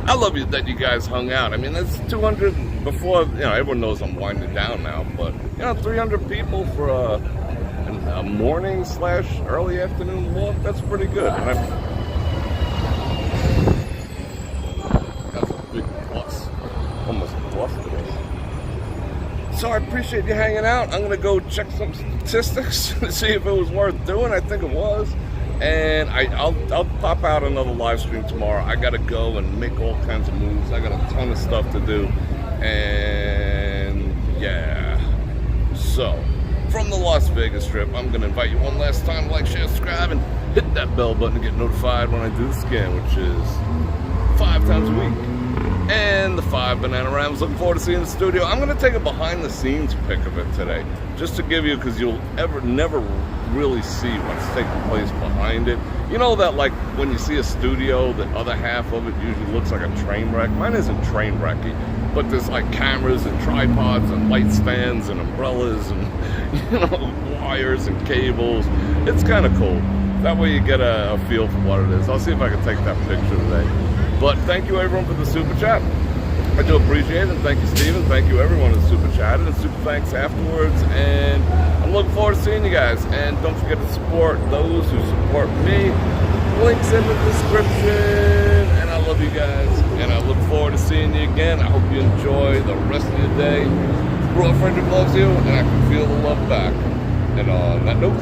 I love you that you guys hung out. I mean, that's 200 before, you know, everyone knows I'm winding down now, but, you know, 300 people for a morning / early afternoon walk, that's pretty good. And that's a big plus. Almost a plus today. So I appreciate you hanging out. I'm going to go check some statistics to see if it was worth doing. I think it was. And I'll pop out another live stream tomorrow. I gotta go and make all kinds of moves. I got a ton of stuff to do. And yeah. So, from the Las Vegas Strip, I'm gonna invite you one last time to like, share, subscribe, and hit that bell button to get notified when I do the scan, which is 5 times a week. And the 5 Banana Rams. Looking forward to seeing the studio. I'm gonna take a behind the scenes pic of it today, just to give you, because you'll never really see what's taking place behind it. You know that, like, when you see a studio, the other half of it usually looks like a train wreck. Mine isn't train wrecky. but there's like cameras and tripods and light stands and umbrellas and wires and cables. It's kind of cool. That way you get a feel for what it is. I'll see if I can take that picture today. But thank you everyone for the super chat. I do appreciate it. Thank you, Steven. Thank you everyone who super chatted, and super thanks afterwards. And I'm looking forward to seeing you guys. And don't forget to support those who support me. Links in the description. And I love you guys. And I look forward to seeing you again. I hope you enjoy the rest of your day. Bror Fredrik loves you, and I can feel the love back. And on that note,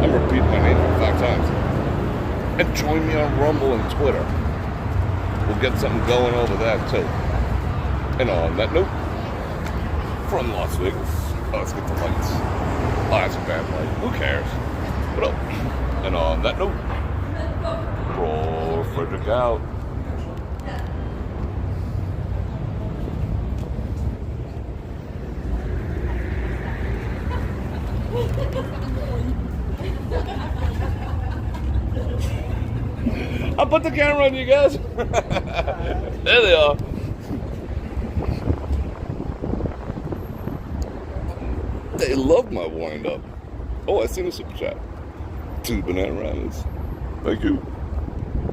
I'm repeating my name 5 times. And join me on Rumble and Twitter. We'll get something going over that too. And on that note, from Las Vegas, let's get the lights. Oh, that's a bad light. Who cares? What up? And on that note, Bror Fredrik out. I'll put the camera on you guys. There they are. They love my wind up. Oh, I seen a super chat. 2 banana rabbits. Thank you.